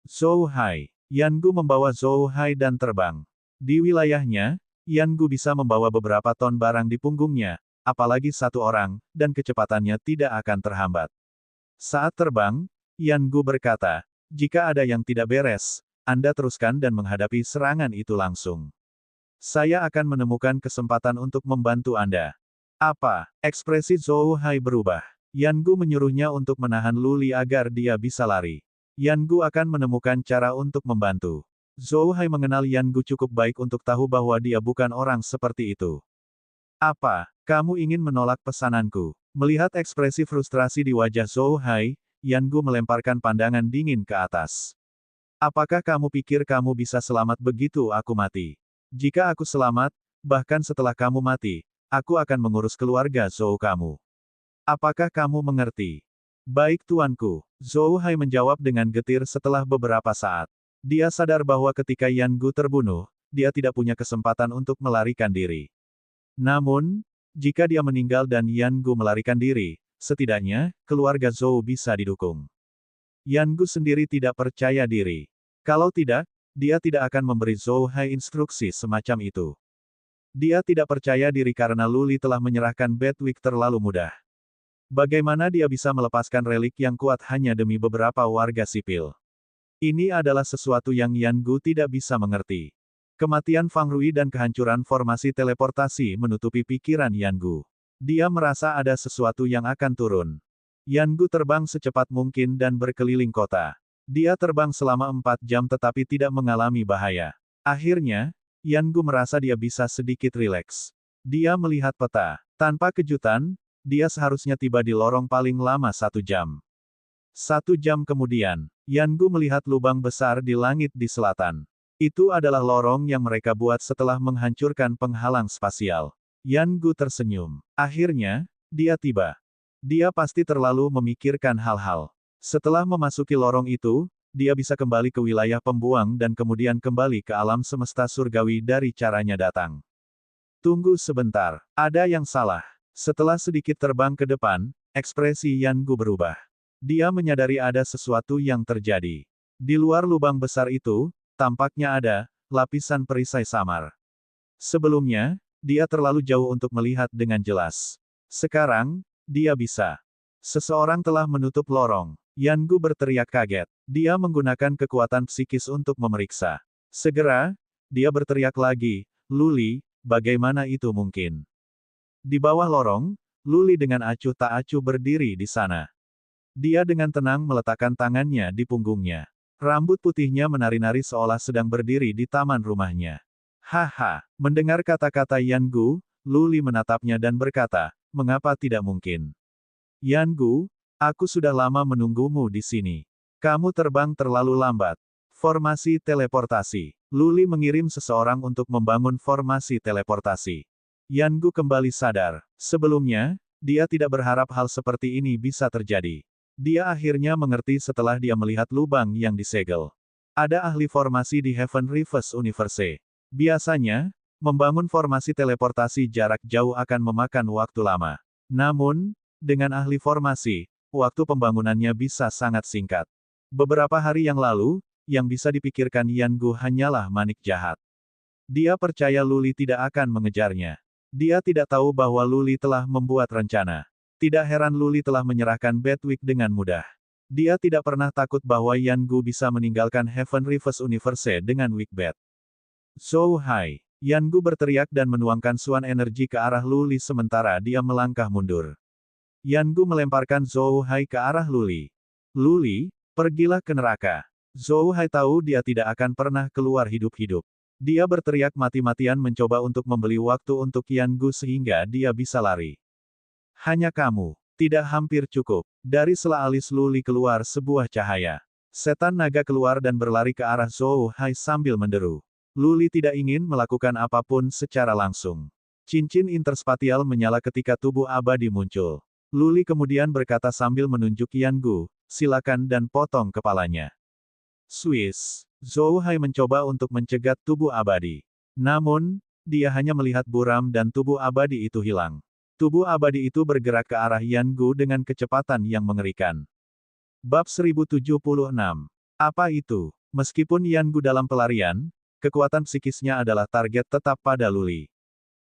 Zhou Hai. Yan Gu membawa Zhou Hai dan terbang. Di wilayahnya, Yan Gu bisa membawa beberapa ton barang di punggungnya, apalagi 1 orang, dan kecepatannya tidak akan terhambat. Saat terbang, Yan Gu berkata, jika ada yang tidak beres, Anda teruskan dan menghadapi serangan itu langsung. Saya akan menemukan kesempatan untuk membantu Anda. Ekspresi Zhou Hai berubah. Yan Gu menyuruhnya untuk menahan Luli agar dia bisa lari. Yan Gu akan menemukan cara untuk membantu. Zhou Hai mengenal Yan Gu cukup baik untuk tahu bahwa dia bukan orang seperti itu. Kamu ingin menolak pesananku? Melihat ekspresi frustrasi di wajah Zhou Hai, Yan Gu melemparkan pandangan dingin ke atas. Apakah kamu pikir kamu bisa selamat begitu aku mati? Jika aku selamat, bahkan setelah kamu mati, aku akan mengurus keluarga Zhou kamu. Apakah kamu mengerti? Baik tuanku, Zhou Hai menjawab dengan getir setelah beberapa saat. Dia sadar bahwa ketika Yan Gu terbunuh, dia tidak punya kesempatan untuk melarikan diri. Namun, jika dia meninggal dan Yan Gu melarikan diri, setidaknya, keluarga Zhou bisa didukung. Yan Gu sendiri tidak percaya diri. Kalau tidak, dia tidak akan memberi Zhou Hai instruksi semacam itu. Dia tidak percaya diri karena Luli telah menyerahkan Bedwick terlalu mudah. Bagaimana dia bisa melepaskan relik yang kuat hanya demi beberapa warga sipil? Ini adalah sesuatu yang Yan Gu tidak bisa mengerti. Kematian Fang Rui dan kehancuran formasi teleportasi menutupi pikiran Yan Gu. Dia merasa ada sesuatu yang akan turun. Yan Gu terbang secepat mungkin dan berkeliling kota. Dia terbang selama 4 jam tetapi tidak mengalami bahaya. Akhirnya, Yan Gu merasa dia bisa sedikit rileks. Dia melihat peta. Tanpa kejutan, dia seharusnya tiba di lorong paling lama 1 jam. 1 jam kemudian, Yan Gu melihat lubang besar di langit di selatan. Itu adalah lorong yang mereka buat setelah menghancurkan penghalang spasial. Yan Gu tersenyum. Akhirnya, dia tiba. Dia pasti terlalu memikirkan hal-hal. Setelah memasuki lorong itu, dia bisa kembali ke wilayah pembuang dan kemudian kembali ke alam semesta surgawi dari caranya datang. Tunggu sebentar, ada yang salah. Setelah sedikit terbang ke depan, ekspresi Yan Gu berubah. Dia menyadari ada sesuatu yang terjadi. Di luar lubang besar itu, tampaknya ada lapisan perisai samar. Sebelumnya, dia terlalu jauh untuk melihat dengan jelas. Sekarang, dia bisa. Seseorang telah menutup lorong. Yan Gu berteriak kaget. Dia menggunakan kekuatan psikis untuk memeriksa. Segera, dia berteriak lagi, Luli, bagaimana itu mungkin? Di bawah lorong, Luli dengan acuh tak acuh berdiri di sana. Dia dengan tenang meletakkan tangannya di punggungnya. Rambut putihnya menari-nari seolah sedang berdiri di taman rumahnya. Haha, mendengar kata-kata Yan Gu, Lu Li menatapnya dan berkata, mengapa tidak mungkin? Yan Gu, aku sudah lama menunggumu di sini. Kamu terbang terlalu lambat. Formasi teleportasi. Lu Li mengirim seseorang untuk membangun formasi teleportasi. Yan Gu kembali sadar. Sebelumnya, dia tidak berharap hal seperti ini bisa terjadi. Dia akhirnya mengerti setelah dia melihat lubang yang disegel. Ada ahli formasi di Heaven Reverse Universe. Biasanya, membangun formasi teleportasi jarak jauh akan memakan waktu lama. Namun, dengan ahli formasi, waktu pembangunannya bisa sangat singkat. Beberapa hari yang lalu, yang bisa dipikirkan Yan Gu hanyalah manik jahat. Dia percaya Lu Li tidak akan mengejarnya. Dia tidak tahu bahwa Lu Li telah membuat rencana. Tidak heran Lu Li telah menyerahkan Bedwick dengan mudah. Dia tidak pernah takut bahwa Yan Gu bisa meninggalkan Heaven Reverse Universe dengan weak bet. Zhou Hai. Yan Gu berteriak dan menuangkan suan energi ke arah Lu Li sementara dia melangkah mundur. Yan Gu melemparkan Zhou Hai ke arah Lu Li. Lu Li, pergilah ke neraka. Zhou Hai tahu dia tidak akan pernah keluar hidup-hidup. Dia berteriak mati-matian mencoba untuk membeli waktu untuk Yan Gu sehingga dia bisa lari. Hanya kamu. Tidak hampir cukup. Dari sela alis Lu Li keluar sebuah cahaya. Setan naga keluar dan berlari ke arah Zhou Hai sambil menderu. Lu Li tidak ingin melakukan apapun secara langsung. Cincin interspatial menyala ketika tubuh abadi muncul. Lu Li kemudian berkata sambil menunjuk Yan Gu, silakan dan potong kepalanya. Swiss. Zhou Hai mencoba untuk mencegat tubuh abadi. Namun, dia hanya melihat buram dan tubuh abadi itu hilang. Tubuh abadi itu bergerak ke arah Yan Gu dengan kecepatan yang mengerikan. Bab 1076. Apa itu? Meskipun Yan Gu dalam pelarian, kekuatan psikisnya adalah target tetap pada Lu Li.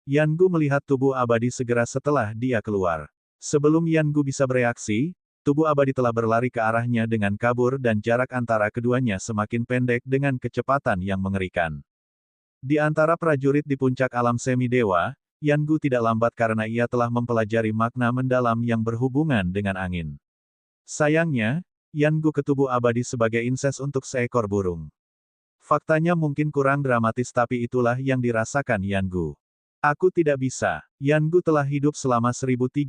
Yan Gu melihat tubuh abadi segera setelah dia keluar. Sebelum Yan Gu bisa bereaksi, tubuh abadi telah berlari ke arahnya dengan kabur dan jarak antara keduanya semakin pendek dengan kecepatan yang mengerikan. Di antara prajurit di puncak alam semi-dewa, Yan Gu tidak lambat karena ia telah mempelajari makna mendalam yang berhubungan dengan angin. Sayangnya, Yan Gu ke tubuh abadi sebagai inses untuk seekor burung. Faktanya mungkin kurang dramatis tapi itulah yang dirasakan Yan Gu. Aku tidak bisa. Yan Gu telah hidup selama 1300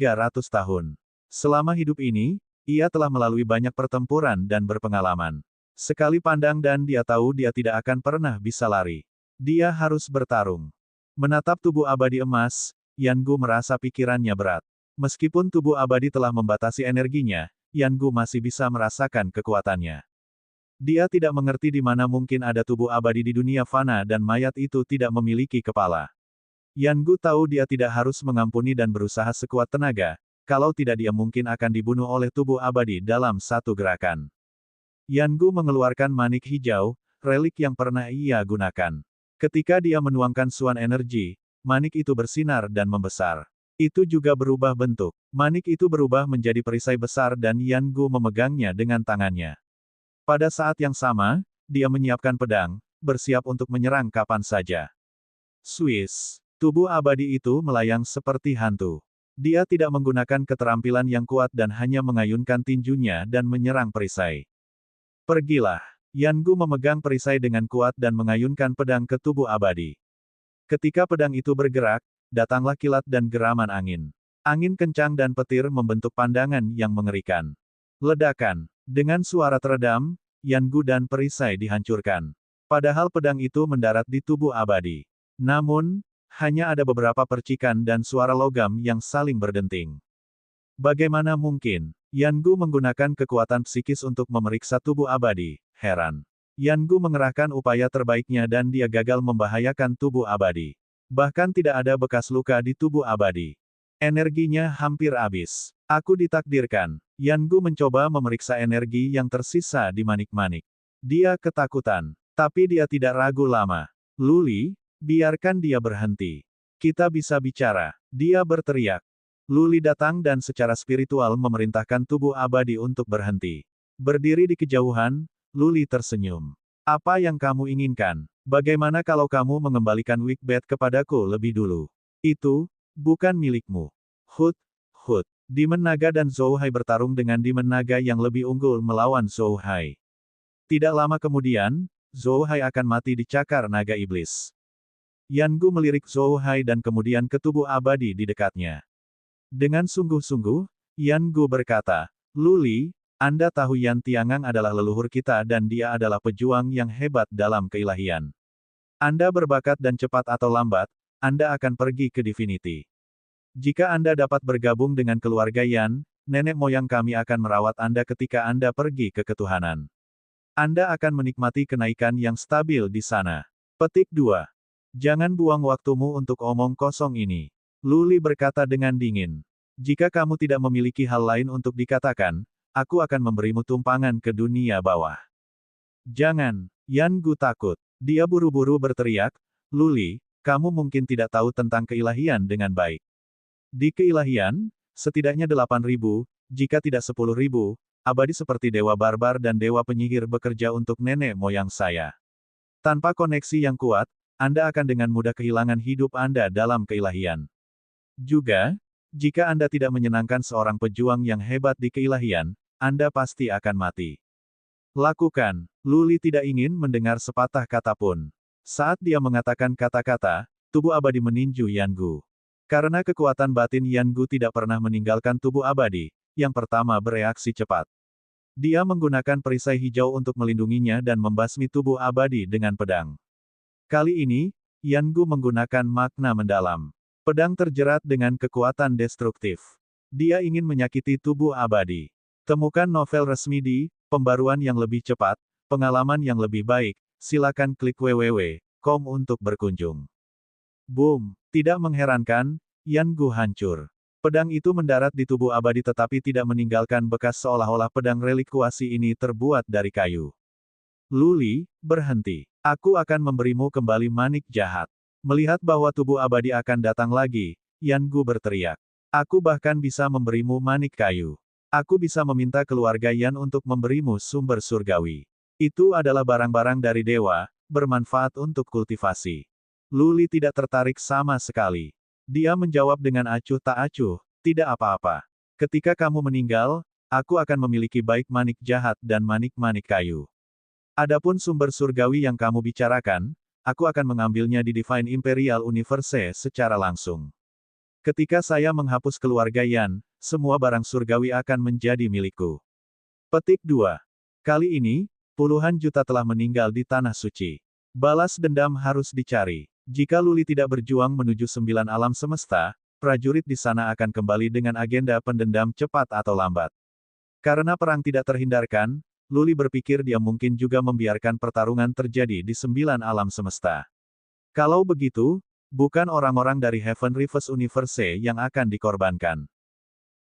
tahun. Selama hidup ini, ia telah melalui banyak pertempuran dan berpengalaman. Sekali pandang dan dia tahu dia tidak akan pernah bisa lari. Dia harus bertarung. Menatap tubuh abadi emas, Yan Gu merasa pikirannya berat. Meskipun tubuh abadi telah membatasi energinya, Yan Gu masih bisa merasakan kekuatannya. Dia tidak mengerti di mana mungkin ada tubuh abadi di dunia fana dan mayat itu tidak memiliki kepala. Yan Gu tahu dia tidak harus mengampuni dan berusaha sekuat tenaga, kalau tidak dia mungkin akan dibunuh oleh tubuh abadi dalam satu gerakan. Yan Gu mengeluarkan manik hijau, relik yang pernah ia gunakan. Ketika dia menuangkan suan energi, manik itu bersinar dan membesar. Itu juga berubah bentuk. Manik itu berubah menjadi perisai besar dan Yan Gu memegangnya dengan tangannya. Pada saat yang sama, dia menyiapkan pedang, bersiap untuk menyerang kapan saja. Swiss. Tubuh abadi itu melayang seperti hantu. Dia tidak menggunakan keterampilan yang kuat dan hanya mengayunkan tinjunya dan menyerang perisai. Pergilah. Yan Gu memegang perisai dengan kuat dan mengayunkan pedang ke tubuh abadi. Ketika pedang itu bergerak, datanglah kilat dan geraman angin. Angin kencang dan petir membentuk pandangan yang mengerikan. Ledakan. Dengan suara teredam, Yan Gu dan perisai dihancurkan. Padahal pedang itu mendarat di tubuh abadi. Namun, hanya ada beberapa percikan dan suara logam yang saling berdenting. Bagaimana mungkin? Yan Gu menggunakan kekuatan psikis untuk memeriksa tubuh abadi. Heran. Yan Gu mengerahkan upaya terbaiknya dan dia gagal membahayakan tubuh abadi. Bahkan tidak ada bekas luka di tubuh abadi. Energinya hampir habis. Aku ditakdirkan. Yan Gu mencoba memeriksa energi yang tersisa di manik-manik. Dia ketakutan. Tapi dia tidak ragu lama. Lu Li, biarkan dia berhenti. Kita bisa bicara. Dia berteriak. Lu Li datang dan secara spiritual memerintahkan tubuh abadi untuk berhenti. Berdiri di kejauhan, Lu Li tersenyum. Apa yang kamu inginkan? Bagaimana kalau kamu mengembalikan weak bet kepadaku lebih dulu? Itu, bukan milikmu. Hut, hut. Demon Naga dan Zhou Hai bertarung dengan Demon Naga yang lebih unggul melawan Zhou Hai. Tidak lama kemudian, Zhou Hai akan mati di cakar naga iblis. Yan Gu melirik Zhou Hai dan kemudian ke tubuh abadi di dekatnya. Dengan sungguh-sungguh, Yan Gu berkata, "Lu Li, Anda tahu Yan Tiangang adalah leluhur kita dan dia adalah pejuang yang hebat dalam keilahian. Anda berbakat dan cepat atau lambat, Anda akan pergi ke Divinity. Jika Anda dapat bergabung dengan keluarga Yan, nenek moyang kami akan merawat Anda ketika Anda pergi ke ketuhanan. Anda akan menikmati kenaikan yang stabil di sana." Petik 2. Jangan buang waktumu untuk omong kosong ini. Lu Li berkata dengan dingin. Jika kamu tidak memiliki hal lain untuk dikatakan, aku akan memberimu tumpangan ke dunia bawah. Jangan, Yan Gu takut. Dia buru-buru berteriak, "Lu Li, kamu mungkin tidak tahu tentang keilahian dengan baik. Di keilahian, setidaknya 8.000, jika tidak 10.000, abadi seperti dewa barbar dan dewa penyihir bekerja untuk nenek moyang saya. Tanpa koneksi yang kuat, Anda akan dengan mudah kehilangan hidup Anda dalam keilahian. Juga, jika Anda tidak menyenangkan seorang pejuang yang hebat di keilahian, Anda pasti akan mati. Lakukan." Lu Li tidak ingin mendengar sepatah kata pun. Saat dia mengatakan kata-kata, tubuh abadi meninju Yan Gu. Karena kekuatan batin Yan Gu tidak pernah meninggalkan tubuh abadi, yang pertama bereaksi cepat. Dia menggunakan perisai hijau untuk melindunginya dan membasmi tubuh abadi dengan pedang. Kali ini, Yan Gu menggunakan makna mendalam. Pedang terjerat dengan kekuatan destruktif. Dia ingin menyakiti tubuh abadi. Temukan novel resmi di Pembaruan yang lebih cepat, pengalaman yang lebih baik, silakan klik www.com untuk berkunjung. Boom! Tidak mengherankan, Yan Gu hancur. Pedang itu mendarat di tubuh abadi tetapi tidak meninggalkan bekas seolah-olah pedang relikuasi ini terbuat dari kayu. Lu Li, berhenti. Aku akan memberimu kembali manik jahat. Melihat bahwa tubuh abadi akan datang lagi, Yan Gu berteriak. Aku bahkan bisa memberimu manik kayu. Aku bisa meminta keluarga Yan untuk memberimu sumber surgawi. Itu adalah barang-barang dari dewa, bermanfaat untuk kultivasi. Lu Li tidak tertarik sama sekali. Dia menjawab dengan acuh tak acuh, "Tidak apa-apa. Ketika kamu meninggal, aku akan memiliki baik manik jahat dan manik-manik kayu. Adapun sumber surgawi yang kamu bicarakan, aku akan mengambilnya di Divine Imperial Universe secara langsung. Ketika saya menghapus keluarga Yan, semua barang surgawi akan menjadi milikku." Petik 2. Kali ini, puluhan juta telah meninggal di Tanah Suci. Balas dendam harus dicari. Jika Lu Li tidak berjuang menuju 9 alam semesta, prajurit di sana akan kembali dengan agenda pendendam cepat atau lambat. Karena perang tidak terhindarkan, Lu Li berpikir dia mungkin juga membiarkan pertarungan terjadi di 9 alam semesta. Kalau begitu, bukan orang-orang dari Heaven Reverse Universe yang akan dikorbankan.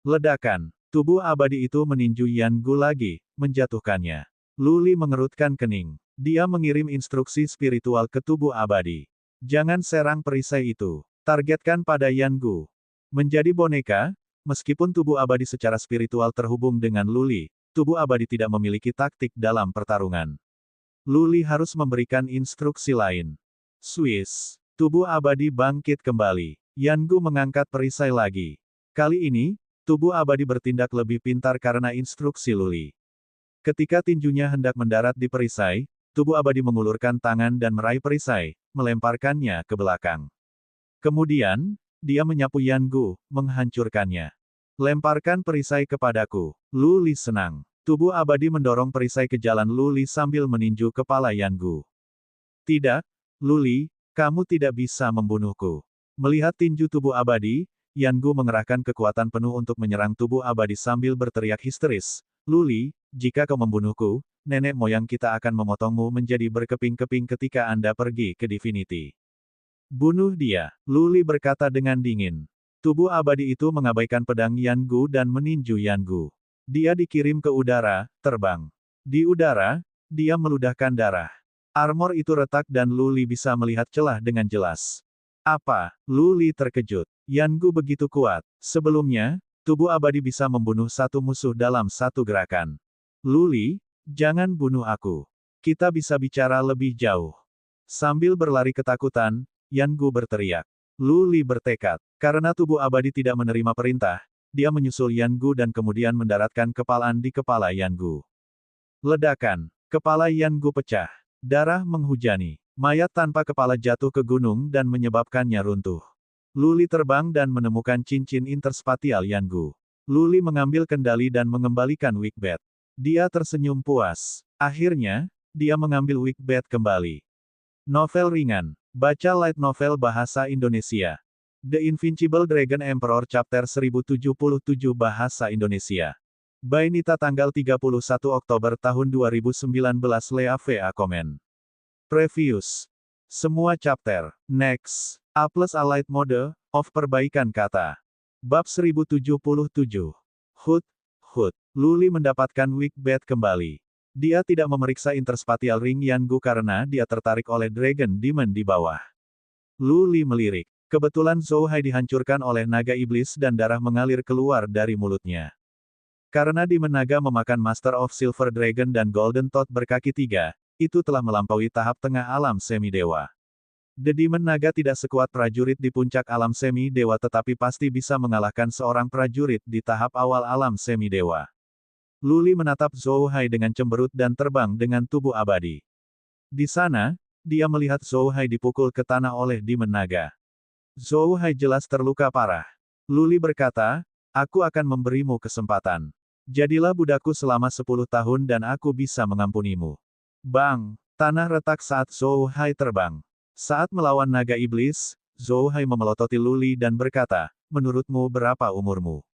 Ledakan. Tubuh abadi itu meninju Yan Gu lagi, menjatuhkannya. Lu Li mengerutkan kening. Dia mengirim instruksi spiritual ke tubuh abadi. Jangan serang perisai itu. Targetkan pada Yan Gu. Menjadi boneka, meskipun tubuh abadi secara spiritual terhubung dengan Lu Li, tubuh abadi tidak memiliki taktik dalam pertarungan. Lu Li harus memberikan instruksi lain. Swiss. Tubuh abadi bangkit kembali. Yan Gu mengangkat perisai lagi. Kali ini, tubuh abadi bertindak lebih pintar karena instruksi Lu Li. Ketika tinjunya hendak mendarat di perisai, tubuh abadi mengulurkan tangan dan meraih perisai, melemparkannya ke belakang. Kemudian, dia menyapu Yan Gu, menghancurkannya. "Lemparkan perisai kepadaku." Lu Li senang. Tubuh abadi mendorong perisai ke jalan Lu Li sambil meninju kepala Yan Gu. "Tidak, Lu Li, kamu tidak bisa membunuhku." Melihat tinju tubuh abadi, Yan Gu mengerahkan kekuatan penuh untuk menyerang tubuh abadi sambil berteriak histeris, "Lu Li, jika kau membunuhku, nenek moyang kita akan memotongmu menjadi berkeping-keping ketika Anda pergi ke Divinity." "Bunuh dia," Lu Li berkata dengan dingin. Tubuh abadi itu mengabaikan pedang Yan Gu dan meninju Yan Gu. Dia dikirim ke udara, terbang. Di udara, dia meludahkan darah. Armor itu retak dan Lu Li bisa melihat celah dengan jelas. "Apa?" Lu Li terkejut. Yan Gu begitu kuat. Sebelumnya, tubuh abadi bisa membunuh satu musuh dalam satu gerakan. "Lu Li, jangan bunuh aku. Kita bisa bicara lebih jauh." Sambil berlari ketakutan, Yan Gu berteriak. Lu Li bertekad. Karena tubuh abadi tidak menerima perintah, dia menyusul Yan Gu dan kemudian mendaratkan kepalan di kepala Yan Gu. Ledakan. Kepala Yan Gu pecah. Darah menghujani. Mayat tanpa kepala jatuh ke gunung dan menyebabkannya runtuh. Luli terbang dan menemukan cincin interspatial Yan Gu. Luli mengambil kendali dan mengembalikan Wickbat. Dia tersenyum puas. Akhirnya, dia mengambil Wickbat kembali. Novel ringan. Baca light novel bahasa Indonesia. The Invincible Dragon Emperor Chapter 1077 Bahasa Indonesia. By Nita tanggal 31 Oktober tahun 2019 Lea VA Komen. Previews. Semua chapter. Next. A plus a light mode, of perbaikan kata. Bab 1077. Hood. Luli mendapatkan Wickbat kembali. Dia tidak memeriksa interspatial ring Yan Gu karena dia tertarik oleh Dragon Demon di bawah. Luli melirik. Kebetulan Zhou Hai dihancurkan oleh naga iblis dan darah mengalir keluar dari mulutnya. Karena Demon Naga memakan Master of Silver Dragon dan Golden Toad berkaki 3, itu telah melampaui tahap tengah alam semi-dewa. The Demon Naga tidak sekuat prajurit di puncak alam semi-dewa tetapi pasti bisa mengalahkan seorang prajurit di tahap awal alam semi-dewa. Luli menatap Zhou Hai dengan cemberut dan terbang dengan tubuh abadi. Di sana, dia melihat Zhou Hai dipukul ke tanah oleh Demon Naga. Zhou Hai jelas terluka parah. Luli berkata, aku akan memberimu kesempatan. Jadilah budakku selama 10 tahun dan aku bisa mengampunimu. Bang! Tanah retak saat Zhou Hai terbang. Saat melawan naga iblis, Zhou Hai memelototi Luli dan berkata, menurutmu berapa umurmu?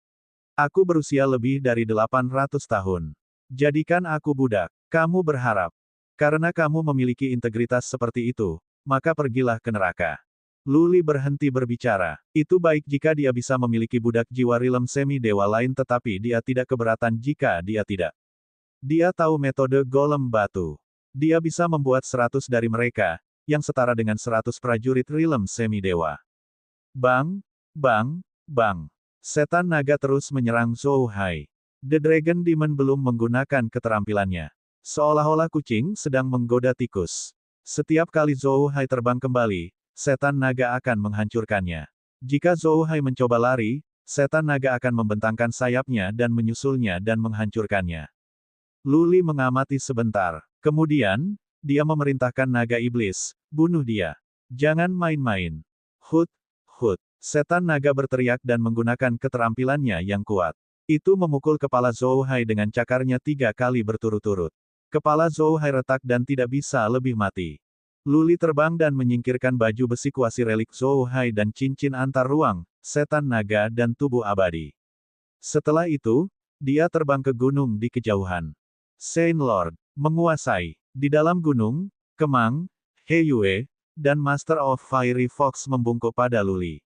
Aku berusia lebih dari 800 tahun. Jadikan aku budak. Kamu berharap. Karena kamu memiliki integritas seperti itu, maka pergilah ke neraka. Luli berhenti berbicara. Itu baik jika dia bisa memiliki budak jiwa rilem semi-dewa lain tetapi dia tidak keberatan jika dia tidak. Dia tahu metode golem batu. Dia bisa membuat 100 dari mereka, yang setara dengan 100 prajurit rilem semi-dewa. Bang! Setan naga terus menyerang Zhou Hai. The Dragon Demon belum menggunakan keterampilannya. Seolah-olah kucing sedang menggoda tikus. Setiap kali Zhou Hai terbang kembali, setan naga akan menghancurkannya. Jika Zhou Hai mencoba lari, setan naga akan membentangkan sayapnya dan menyusulnya dan menghancurkannya. Luli mengamati sebentar. Kemudian, dia memerintahkan naga iblis, bunuh dia. Jangan main-main. Hut. Setan naga berteriak dan menggunakan keterampilannya yang kuat. Itu memukul kepala Zhou Hai dengan cakarnya 3 kali berturut-turut. Kepala Zhou Hai retak dan tidak bisa lebih mati. Luli terbang dan menyingkirkan baju besi kuasi relik Zhou Hai dan cincin antar ruang, setan naga dan tubuh abadi. Setelah itu, dia terbang ke gunung di kejauhan. Saint Lord, menguasai. Di dalam gunung, Kemang, He Yue, dan Master of Fiery Fox membungkuk pada Luli.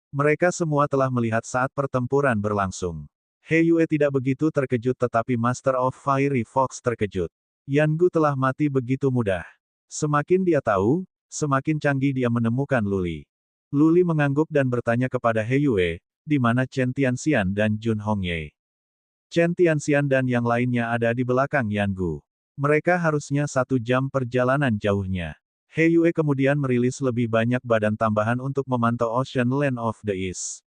Mereka semua telah melihat saat pertempuran berlangsung. He Yue tidak begitu terkejut tetapi Master of Fiery Fox terkejut. Yan Gu telah mati begitu mudah. Semakin dia tahu, semakin canggih dia menemukan Luli. Luli mengangguk dan bertanya kepada He Yue, di mana Chen Tianxian dan Jun Hongye. Chen Tianxian dan yang lainnya ada di belakang Yan Gu. Mereka harusnya 1 jam perjalanan jauhnya. He Yue kemudian merilis lebih banyak badan tambahan untuk memantau Ocean Land of the East.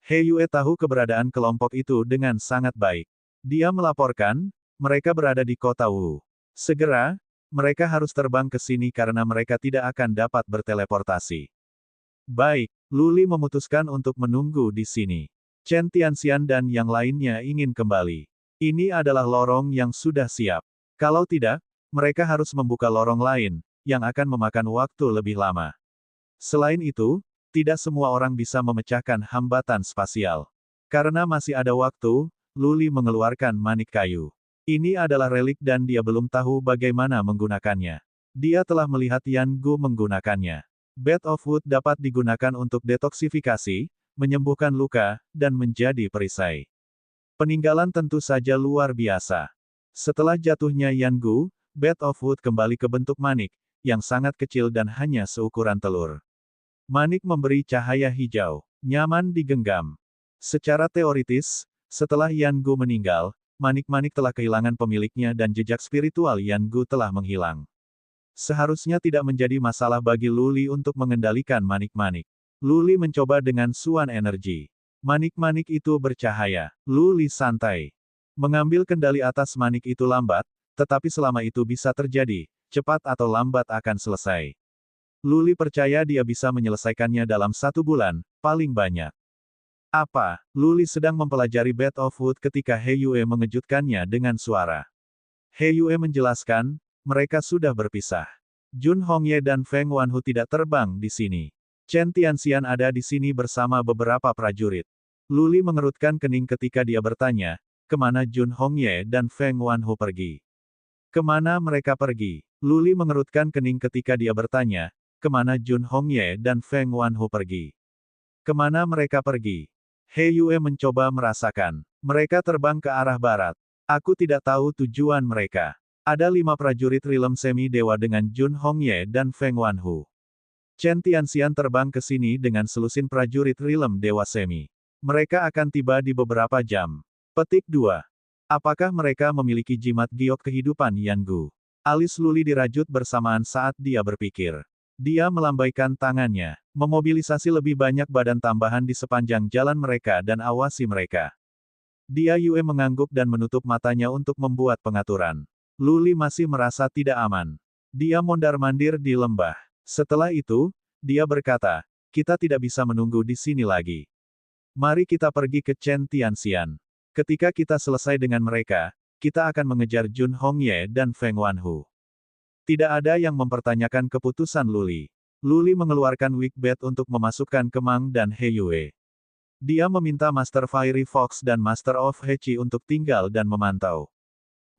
He Yue tahu keberadaan kelompok itu dengan sangat baik. Dia melaporkan, mereka berada di kota Wu. Segera, mereka harus terbang ke sini karena mereka tidak akan dapat berteleportasi. Baik, Luli memutuskan untuk menunggu di sini. Chen Tianxian dan yang lainnya ingin kembali. Ini adalah lorong yang sudah siap. Kalau tidak, mereka harus membuka lorong lain, yang akan memakan waktu lebih lama. Selain itu, tidak semua orang bisa memecahkan hambatan spasial. Karena masih ada waktu, Luli mengeluarkan manik kayu. Ini adalah relik dan dia belum tahu bagaimana menggunakannya. Dia telah melihat Yan Gu menggunakannya. Bed of Wood dapat digunakan untuk detoksifikasi, menyembuhkan luka, dan menjadi perisai. Peninggalan tentu saja luar biasa. Setelah jatuhnya Yan Gu, Bed of Wood kembali ke bentuk manik, yang sangat kecil dan hanya seukuran telur. Manik memberi cahaya hijau, nyaman digenggam. Secara teoritis, setelah Yan Gu meninggal, manik-manik telah kehilangan pemiliknya dan jejak spiritual Yan Gu telah menghilang. Seharusnya tidak menjadi masalah bagi Luli untuk mengendalikan manik-manik. Luli mencoba dengan Suan Energi. Manik-manik itu bercahaya. Lu Li santai. Mengambil kendali atas manik itu lambat, tetapi selama itu bisa terjadi, cepat atau lambat akan selesai. Lu Li percaya dia bisa menyelesaikannya dalam 1 bulan, paling banyak. Apa? Lu Li sedang mempelajari Bed of Wood ketika He Yue mengejutkannya dengan suara. He Yue menjelaskan, mereka sudah berpisah. Jun Hongye dan Feng Wanhu tidak terbang di sini. Chen Tianxian ada di sini bersama beberapa prajurit. Lu Li mengerutkan kening ketika dia bertanya, kemana Jun Hongye dan Feng Wanhu pergi? Kemana mereka pergi? Lu Li mengerutkan kening ketika dia bertanya, kemana Jun Hongye dan Feng Wanhu pergi? Kemana mereka pergi? He Yue mencoba merasakan. Mereka terbang ke arah barat. Aku tidak tahu tujuan mereka. Ada 5 prajurit Rilem Semi Dewa dengan Jun Hongye dan Feng Wanhu. Chen Tianxian terbang ke sini dengan selusin prajurit Rilem Dewa Semi. Mereka akan tiba di beberapa jam. Petik 2. Apakah mereka memiliki jimat giok kehidupan Yangu? Alis Lu Li dirajut bersamaan saat dia berpikir. Dia melambaikan tangannya, memobilisasi lebih banyak badan tambahan di sepanjang jalan mereka dan awasi mereka. Dia Yue mengangguk dan menutup matanya untuk membuat pengaturan. Lu Li masih merasa tidak aman. Dia mondar-mandir di lembah. Setelah itu, dia berkata, kita tidak bisa menunggu di sini lagi. Mari kita pergi ke Chen Tianxian. Ketika kita selesai dengan mereka, kita akan mengejar Jun Hongye dan Feng Wanhu. Tidak ada yang mempertanyakan keputusan Lu Li. Lu Li mengeluarkan Wickbat untuk memasukkan Kemang dan He Yue. Dia meminta Master Fiery Fox dan Master of Hechi untuk tinggal dan memantau.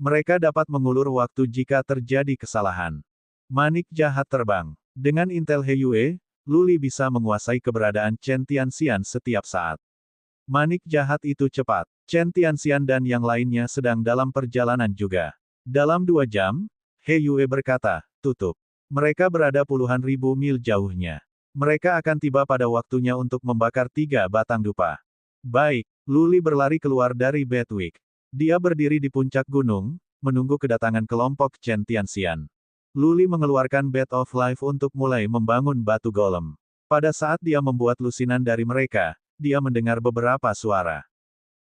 Mereka dapat mengulur waktu jika terjadi kesalahan. Manik jahat terbang. Dengan intel He Yue, Lu Li bisa menguasai keberadaan Chen Tianxian setiap saat. Manik jahat itu cepat. Chen Tianxian dan yang lainnya sedang dalam perjalanan juga. Dalam 2 jam, He Yue berkata, tutup. Mereka berada puluhan ribu mil jauhnya. Mereka akan tiba pada waktunya untuk membakar 3 batang dupa. Baik, Lu Li berlari keluar dari Bedwick. Dia berdiri di puncak gunung, menunggu kedatangan kelompok Chen Tianxian. Lu Li mengeluarkan Bed of Life untuk mulai membangun batu golem. Pada saat dia membuat lusinan dari mereka, dia mendengar beberapa suara.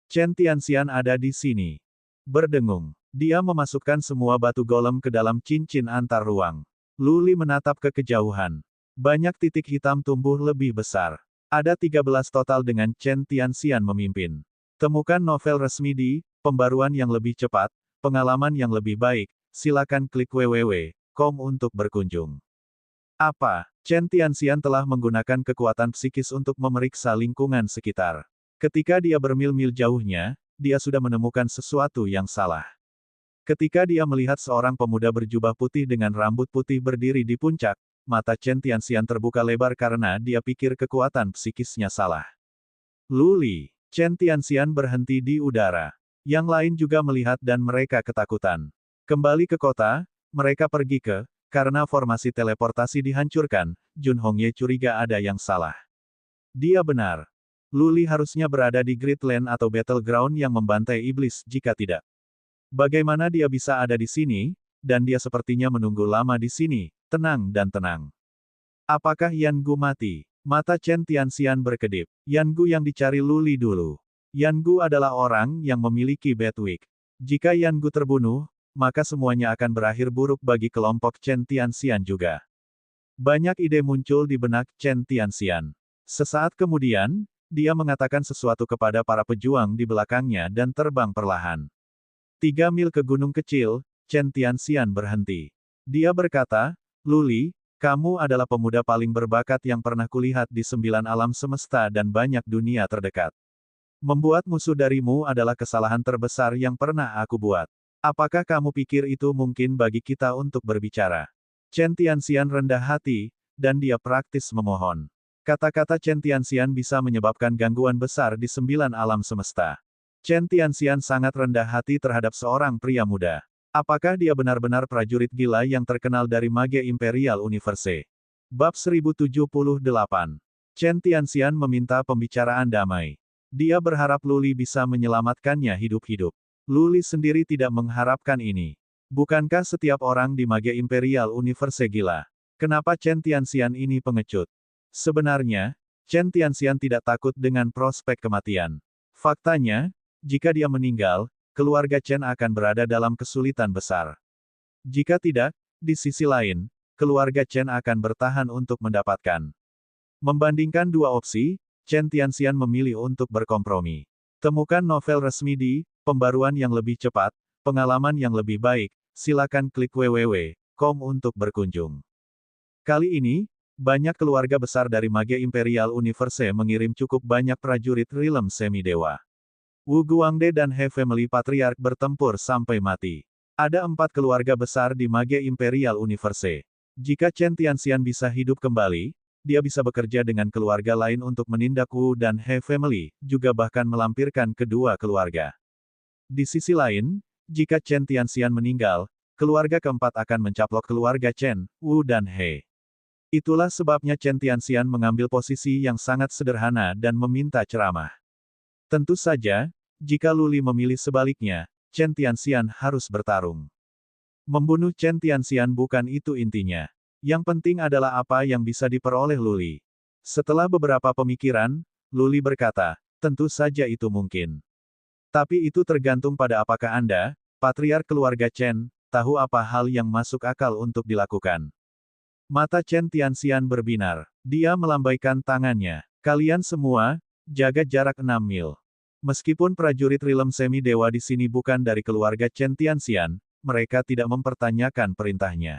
Chen Tianxian ada di sini. Berdengung. Dia memasukkan semua batu golem ke dalam cincin antar ruang. Lu Li menatap ke kejauhan. Banyak titik hitam tumbuh lebih besar. Ada 13 total dengan Chen Tianxian memimpin. Temukan novel resmi di Pembaruan yang lebih cepat, pengalaman yang lebih baik. Silakan klik www.com untuk berkunjung. Apa? Chen Tianxian telah menggunakan kekuatan psikis untuk memeriksa lingkungan sekitar. Ketika dia bermil-mil jauhnya, dia sudah menemukan sesuatu yang salah. Ketika dia melihat seorang pemuda berjubah putih dengan rambut putih berdiri di puncak, mata Chen Tianxian terbuka lebar karena dia pikir kekuatan psikisnya salah. Lu Li. Chen Tianxian berhenti di udara. Yang lain juga melihat dan mereka ketakutan. Kembali ke kota, mereka pergi ke, karena formasi teleportasi dihancurkan, Jun Hongye curiga ada yang salah. Dia benar. Lu Li harusnya berada di Great Land atau Battleground yang membantai iblis jika tidak. Bagaimana dia bisa ada di sini, dan dia sepertinya menunggu lama di sini, tenang dan tenang. Apakah Yan Gu mati? Mata Chen Tianxian berkedip. Yan Gu yang dicari Lu Li dulu. Yan Gu adalah orang yang memiliki Bedwick. Jika Yan Gu terbunuh, maka semuanya akan berakhir buruk bagi kelompok Chen Tianxian juga. Banyak ide muncul di benak Chen Tianxian. Sesaat kemudian, dia mengatakan sesuatu kepada para pejuang di belakangnya dan terbang perlahan. 3 mil ke gunung kecil, Chen Tianxian berhenti. Dia berkata, Lu Li, kamu adalah pemuda paling berbakat yang pernah kulihat di 9 alam semesta dan banyak dunia terdekat. Membuat musuh darimu adalah kesalahan terbesar yang pernah aku buat. Apakah kamu pikir itu mungkin bagi kita untuk berbicara? Chen Tianxian rendah hati, dan dia praktis memohon. Kata-kata Chen Tianxian bisa menyebabkan gangguan besar di 9 alam semesta. Chen Tianxian sangat rendah hati terhadap seorang pria muda. Apakah dia benar-benar prajurit gila yang terkenal dari Mage Imperial Universe? Bab 1078. Chen Tianxian meminta pembicaraan damai. Dia berharap Lu Li bisa menyelamatkannya hidup-hidup. Lu Li sendiri tidak mengharapkan ini. Bukankah setiap orang di Mage Imperial Universe gila? Kenapa Chen Tianxian ini pengecut? Sebenarnya, Chen Tianxian tidak takut dengan prospek kematian. Faktanya, jika dia meninggal, keluarga Chen akan berada dalam kesulitan besar. Jika tidak, di sisi lain, keluarga Chen akan bertahan untuk mendapatkan. Membandingkan dua opsi, Chen Tianxian memilih untuk berkompromi. Temukan novel resmi di Pembaruan yang lebih cepat, pengalaman yang lebih baik. Silakan klik www.com untuk berkunjung. Kali ini, banyak keluarga besar dari Mage Imperial Universe mengirim cukup banyak prajurit Realm Semi-Dewa. Wu Guangde dan He Family Patriarch bertempur sampai mati. Ada 4 keluarga besar di Mage Imperial Universe. Jika Chen Tianxian bisa hidup kembali, dia bisa bekerja dengan keluarga lain untuk menindak Wu dan He Family, juga bahkan melampirkan kedua keluarga. Di sisi lain, jika Chen Tianxian meninggal, keluarga keempat akan mencaplok keluarga Chen, Wu dan He. Itulah sebabnya Chen Tianxian mengambil posisi yang sangat sederhana dan meminta ceramah. Tentu saja, jika Luli memilih sebaliknya, Chen Tianxian harus bertarung. Membunuh Chen Tianxian bukan itu intinya. Yang penting adalah apa yang bisa diperoleh Luli. Setelah beberapa pemikiran, Luli berkata, tentu saja itu mungkin. Tapi itu tergantung pada apakah Anda, patriark keluarga Chen, tahu apa hal yang masuk akal untuk dilakukan. Mata Chen Tianxian berbinar. Dia melambaikan tangannya. Kalian semua, jaga jarak 6 mil. Meskipun prajurit Realm Semi-Dewa di sini bukan dari keluarga Chen Tianxian, mereka tidak mempertanyakan perintahnya.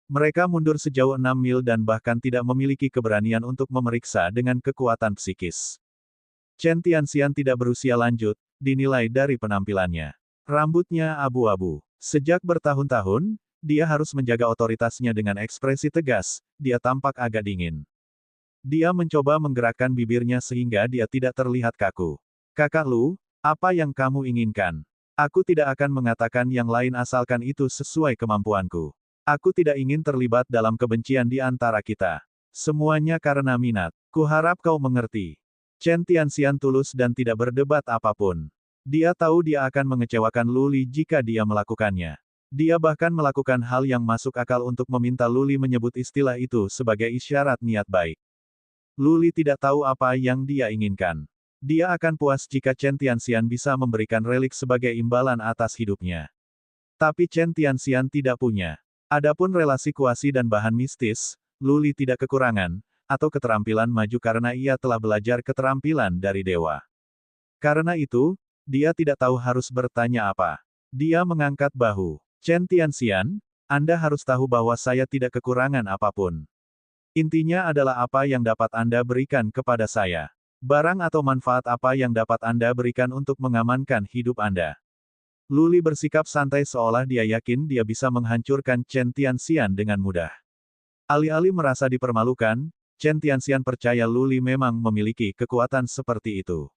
Mereka mundur sejauh 6 mil dan bahkan tidak memiliki keberanian untuk memeriksa dengan kekuatan psikis. Chen Tianxian tidak berusia lanjut, dinilai dari penampilannya. Rambutnya abu-abu. Sejak bertahun-tahun, dia harus menjaga otoritasnya dengan ekspresi tegas, dia tampak agak dingin. Dia mencoba menggerakkan bibirnya sehingga dia tidak terlihat kaku. Kakak Lu, apa yang kamu inginkan? Aku tidak akan mengatakan yang lain asalkan itu sesuai kemampuanku. Aku tidak ingin terlibat dalam kebencian di antara kita. Semuanya karena minat. Kuharap kau mengerti. Chen Tianxian tulus dan tidak berdebat apapun. Dia tahu dia akan mengecewakan Luli jika dia melakukannya. Dia bahkan melakukan hal yang masuk akal untuk meminta Luli menyebut istilah itu sebagai isyarat niat baik. Luli tidak tahu apa yang dia inginkan. Dia akan puas jika Chen Tianxian bisa memberikan relik sebagai imbalan atas hidupnya. Tapi Chen Tianxian tidak punya. Adapun relasi kuasi dan bahan mistis, Luli tidak kekurangan, atau keterampilan maju karena ia telah belajar keterampilan dari dewa. Karena itu, dia tidak tahu harus bertanya apa. Dia mengangkat bahu. Chen Tianxian, Anda harus tahu bahwa saya tidak kekurangan apapun. Intinya adalah apa yang dapat Anda berikan kepada saya. Barang atau manfaat apa yang dapat Anda berikan untuk mengamankan hidup Anda. Luli bersikap santai seolah dia yakin dia bisa menghancurkan Chen Tianxian dengan mudah. Alih-alih merasa dipermalukan, Chen Tianxian percaya Luli memang memiliki kekuatan seperti itu.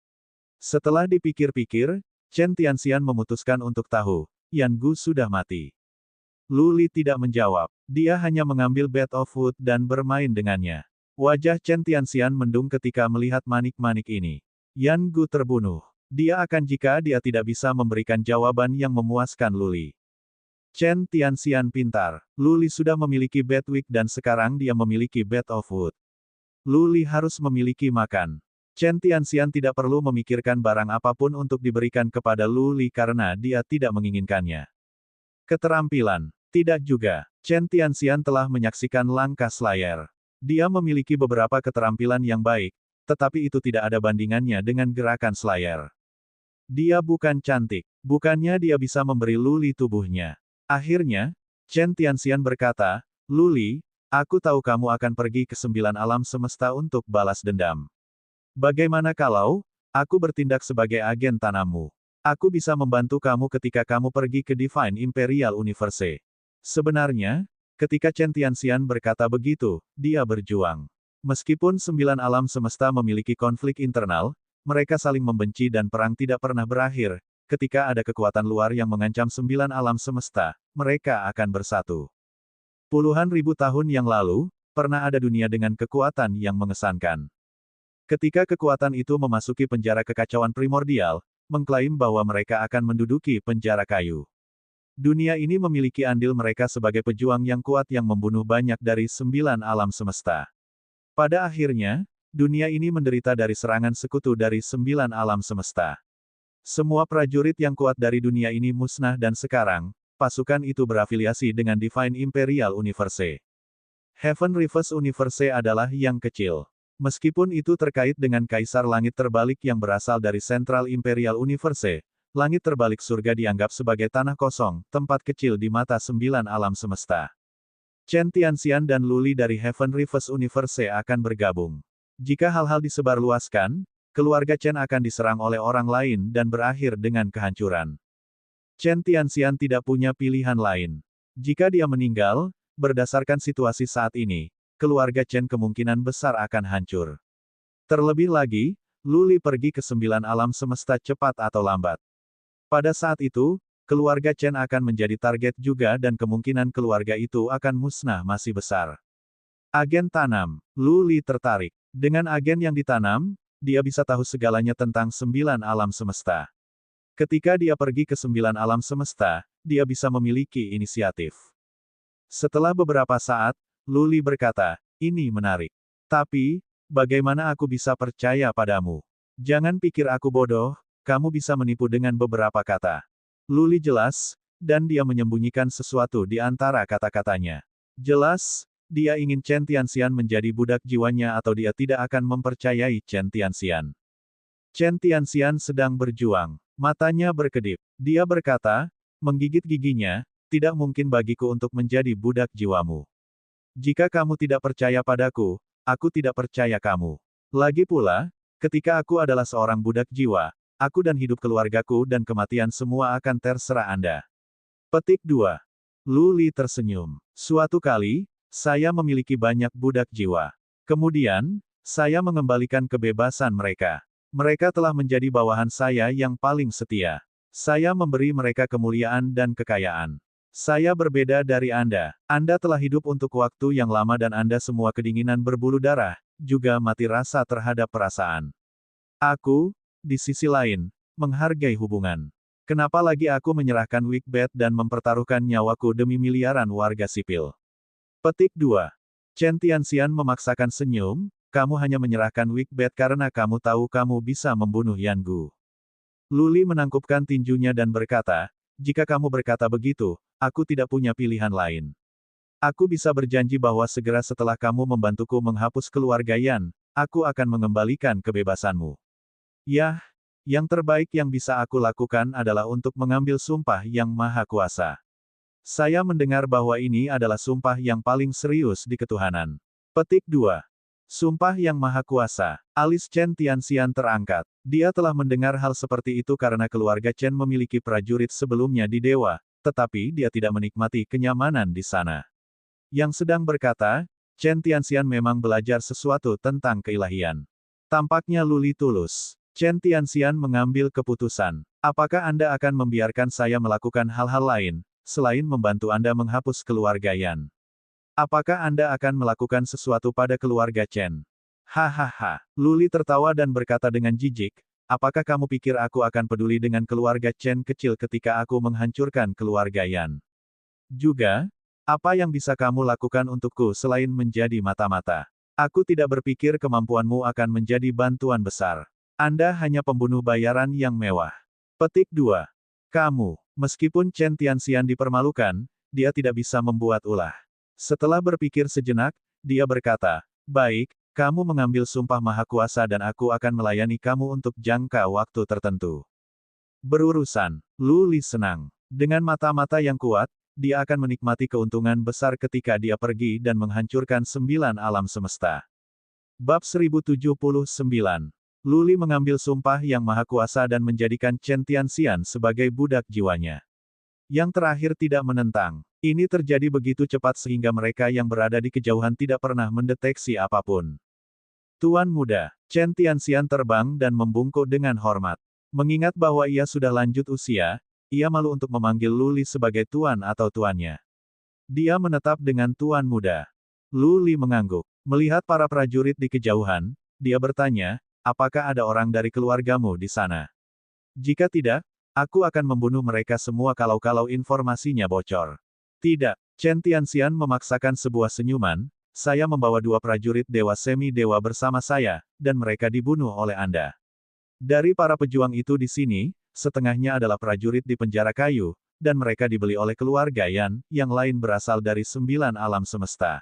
Setelah dipikir-pikir, Chen Tianxian memutuskan untuk tahu. Yan Gu sudah mati. Luli tidak menjawab. Dia hanya mengambil Bed of Wood dan bermain dengannya. Wajah Chen Tianxian mendung ketika melihat manik-manik ini. Yan Gu terbunuh. Dia akan jika dia tidak bisa memberikan jawaban yang memuaskan Luli. Chen Tianxian pintar. Luli sudah memiliki Bedwick dan sekarang dia memiliki Bed of Wood. Luli harus memiliki makan. Chen Tianxian tidak perlu memikirkan barang apapun untuk diberikan kepada Luli karena dia tidak menginginkannya. Keterampilan. Tidak juga. Chen Tianxian telah menyaksikan langkah Slayer. Dia memiliki beberapa keterampilan yang baik, tetapi itu tidak ada bandingannya dengan gerakan Slayer. Dia bukan cantik. Bukannya dia bisa memberi Luli tubuhnya. Akhirnya, Chen Tianxian berkata, Luli, aku tahu kamu akan pergi ke 9 alam semesta untuk balas dendam. Bagaimana kalau aku bertindak sebagai agen tanammu? Aku bisa membantu kamu ketika kamu pergi ke Divine Imperial Universe. Sebenarnya, ketika Chen Tianxian berkata begitu, dia berjuang. Meskipun 9 alam semesta memiliki konflik internal, mereka saling membenci dan perang tidak pernah berakhir. Ketika ada kekuatan luar yang mengancam 9 alam semesta, mereka akan bersatu. Puluhan ribu tahun yang lalu, pernah ada dunia dengan kekuatan yang mengesankan. Ketika kekuatan itu memasuki penjara kekacauan primordial, mengklaim bahwa mereka akan menduduki penjara kayu. Dunia ini memiliki andil mereka sebagai pejuang yang kuat yang membunuh banyak dari 9 alam semesta. Pada akhirnya, dunia ini menderita dari serangan sekutu dari 9 alam semesta. Semua prajurit yang kuat dari dunia ini musnah dan sekarang, pasukan itu berafiliasi dengan Divine Imperial Universe. Heaven Reverse Universe adalah yang kecil. Meskipun itu terkait dengan Kaisar Langit Terbalik yang berasal dari Central Imperial Universe, langit terbalik surga dianggap sebagai tanah kosong, tempat kecil di mata 9 alam semesta. Chen Tianxian dan Luli dari Heaven Reverse Universe akan bergabung. Jika hal-hal disebarluaskan, keluarga Chen akan diserang oleh orang lain dan berakhir dengan kehancuran. Chen Tianxian tidak punya pilihan lain. Jika dia meninggal, berdasarkan situasi saat ini, keluarga Chen kemungkinan besar akan hancur. Terlebih lagi, Luli pergi ke 9 alam semesta cepat atau lambat. Pada saat itu, keluarga Chen akan menjadi target juga dan kemungkinan keluarga itu akan musnah masih besar. Agen tanam. Luli tertarik. Dengan agen yang ditanam, dia bisa tahu segalanya tentang 9 alam semesta. Ketika dia pergi ke 9 alam semesta, dia bisa memiliki inisiatif. Setelah beberapa saat, Luli berkata, "Ini menarik. Tapi, bagaimana aku bisa percaya padamu? Jangan pikir aku bodoh, kamu bisa menipu dengan beberapa kata." Luli jelas, dan dia menyembunyikan sesuatu di antara kata-katanya. Jelas, dia ingin Chen Tianxian menjadi budak jiwanya atau dia tidak akan mempercayai Chen Tianxian. Chen Tianxian sedang berjuang. Matanya berkedip. Dia berkata, menggigit giginya, "Tidak mungkin bagiku untuk menjadi budak jiwamu. Jika kamu tidak percaya padaku, aku tidak percaya kamu. Lagi pula, ketika aku adalah seorang budak jiwa, aku dan hidup keluargaku dan kematian semua akan terserah Anda." Petik 2. Luli tersenyum. "Suatu kali, saya memiliki banyak budak jiwa. Kemudian, saya mengembalikan kebebasan mereka. Mereka telah menjadi bawahan saya yang paling setia. Saya memberi mereka kemuliaan dan kekayaan. Saya berbeda dari Anda. Anda telah hidup untuk waktu yang lama dan Anda semua kedinginan berbulu darah, juga mati rasa terhadap perasaan. Aku, di sisi lain, menghargai hubungan. Kenapa lagi aku menyerahkan Wigbet dan mempertaruhkan nyawaku demi miliaran warga sipil?" Petik 2. Chen Tianxian memaksakan senyum, "Kamu hanya menyerahkan Wigbet karena kamu tahu kamu bisa membunuh Yan Gu." Luli menangkupkan tinjunya dan berkata, "Jika kamu berkata begitu, aku tidak punya pilihan lain. Aku bisa berjanji bahwa segera setelah kamu membantuku menghapus keluarga Yan, aku akan mengembalikan kebebasanmu. Yah, yang terbaik yang bisa aku lakukan adalah untuk mengambil sumpah yang maha kuasa. Saya mendengar bahwa ini adalah sumpah yang paling serius di ketuhanan." Petik 2. Sumpah yang maha kuasa. Alis Chen Tianxian terangkat. Dia telah mendengar hal seperti itu karena keluarga Chen memiliki prajurit sebelumnya di Dewa, tetapi dia tidak menikmati kenyamanan di sana. Yang sedang berkata, Chen Tianxian memang belajar sesuatu tentang keilahian. Tampaknya Luli tulus. Chen Tianxian mengambil keputusan. "Apakah Anda akan membiarkan saya melakukan hal-hal lain, selain membantu Anda menghapus keluarga Yan? Apakah Anda akan melakukan sesuatu pada keluarga Chen?" Hahaha. Luli tertawa dan berkata dengan jijik, "Apakah kamu pikir aku akan peduli dengan keluarga Chen kecil ketika aku menghancurkan keluarga Yan? Juga, apa yang bisa kamu lakukan untukku selain menjadi mata-mata? Aku tidak berpikir kemampuanmu akan menjadi bantuan besar. Anda hanya pembunuh bayaran yang mewah." Petik 2. Kamu, meskipun Chen Tianxian dipermalukan, dia tidak bisa membuat ulah. Setelah berpikir sejenak, dia berkata, "Baik, kamu mengambil sumpah maha kuasa dan aku akan melayani kamu untuk jangka waktu tertentu." Berurusan. Luli senang. Dengan mata-mata yang kuat, dia akan menikmati keuntungan besar ketika dia pergi dan menghancurkan 9 alam semesta. Bab 1079. Luli mengambil sumpah yang maha kuasa dan menjadikan Chen Tianxian sebagai budak jiwanya. Yang terakhir tidak menentang. Ini terjadi begitu cepat sehingga mereka yang berada di kejauhan tidak pernah mendeteksi apapun. "Tuan muda." Chen Tianxian terbang dan membungkuk dengan hormat. Mengingat bahwa ia sudah lanjut usia, ia malu untuk memanggil Luli sebagai tuan atau tuannya. Dia menetap dengan tuan muda. Luli mengangguk. Melihat para prajurit di kejauhan, dia bertanya, "Apakah ada orang dari keluargamu di sana? Jika tidak, aku akan membunuh mereka semua kalau informasinya bocor." "Tidak." Chen Tianxian memaksakan sebuah senyuman, saya membawa 2 prajurit Dewa Semi-Dewa bersama saya, dan mereka dibunuh oleh Anda. Dari para pejuang itu di sini, setengahnya adalah prajurit di penjara kayu, dan mereka dibeli oleh keluarga Yan, yang lain berasal dari 9 alam semesta.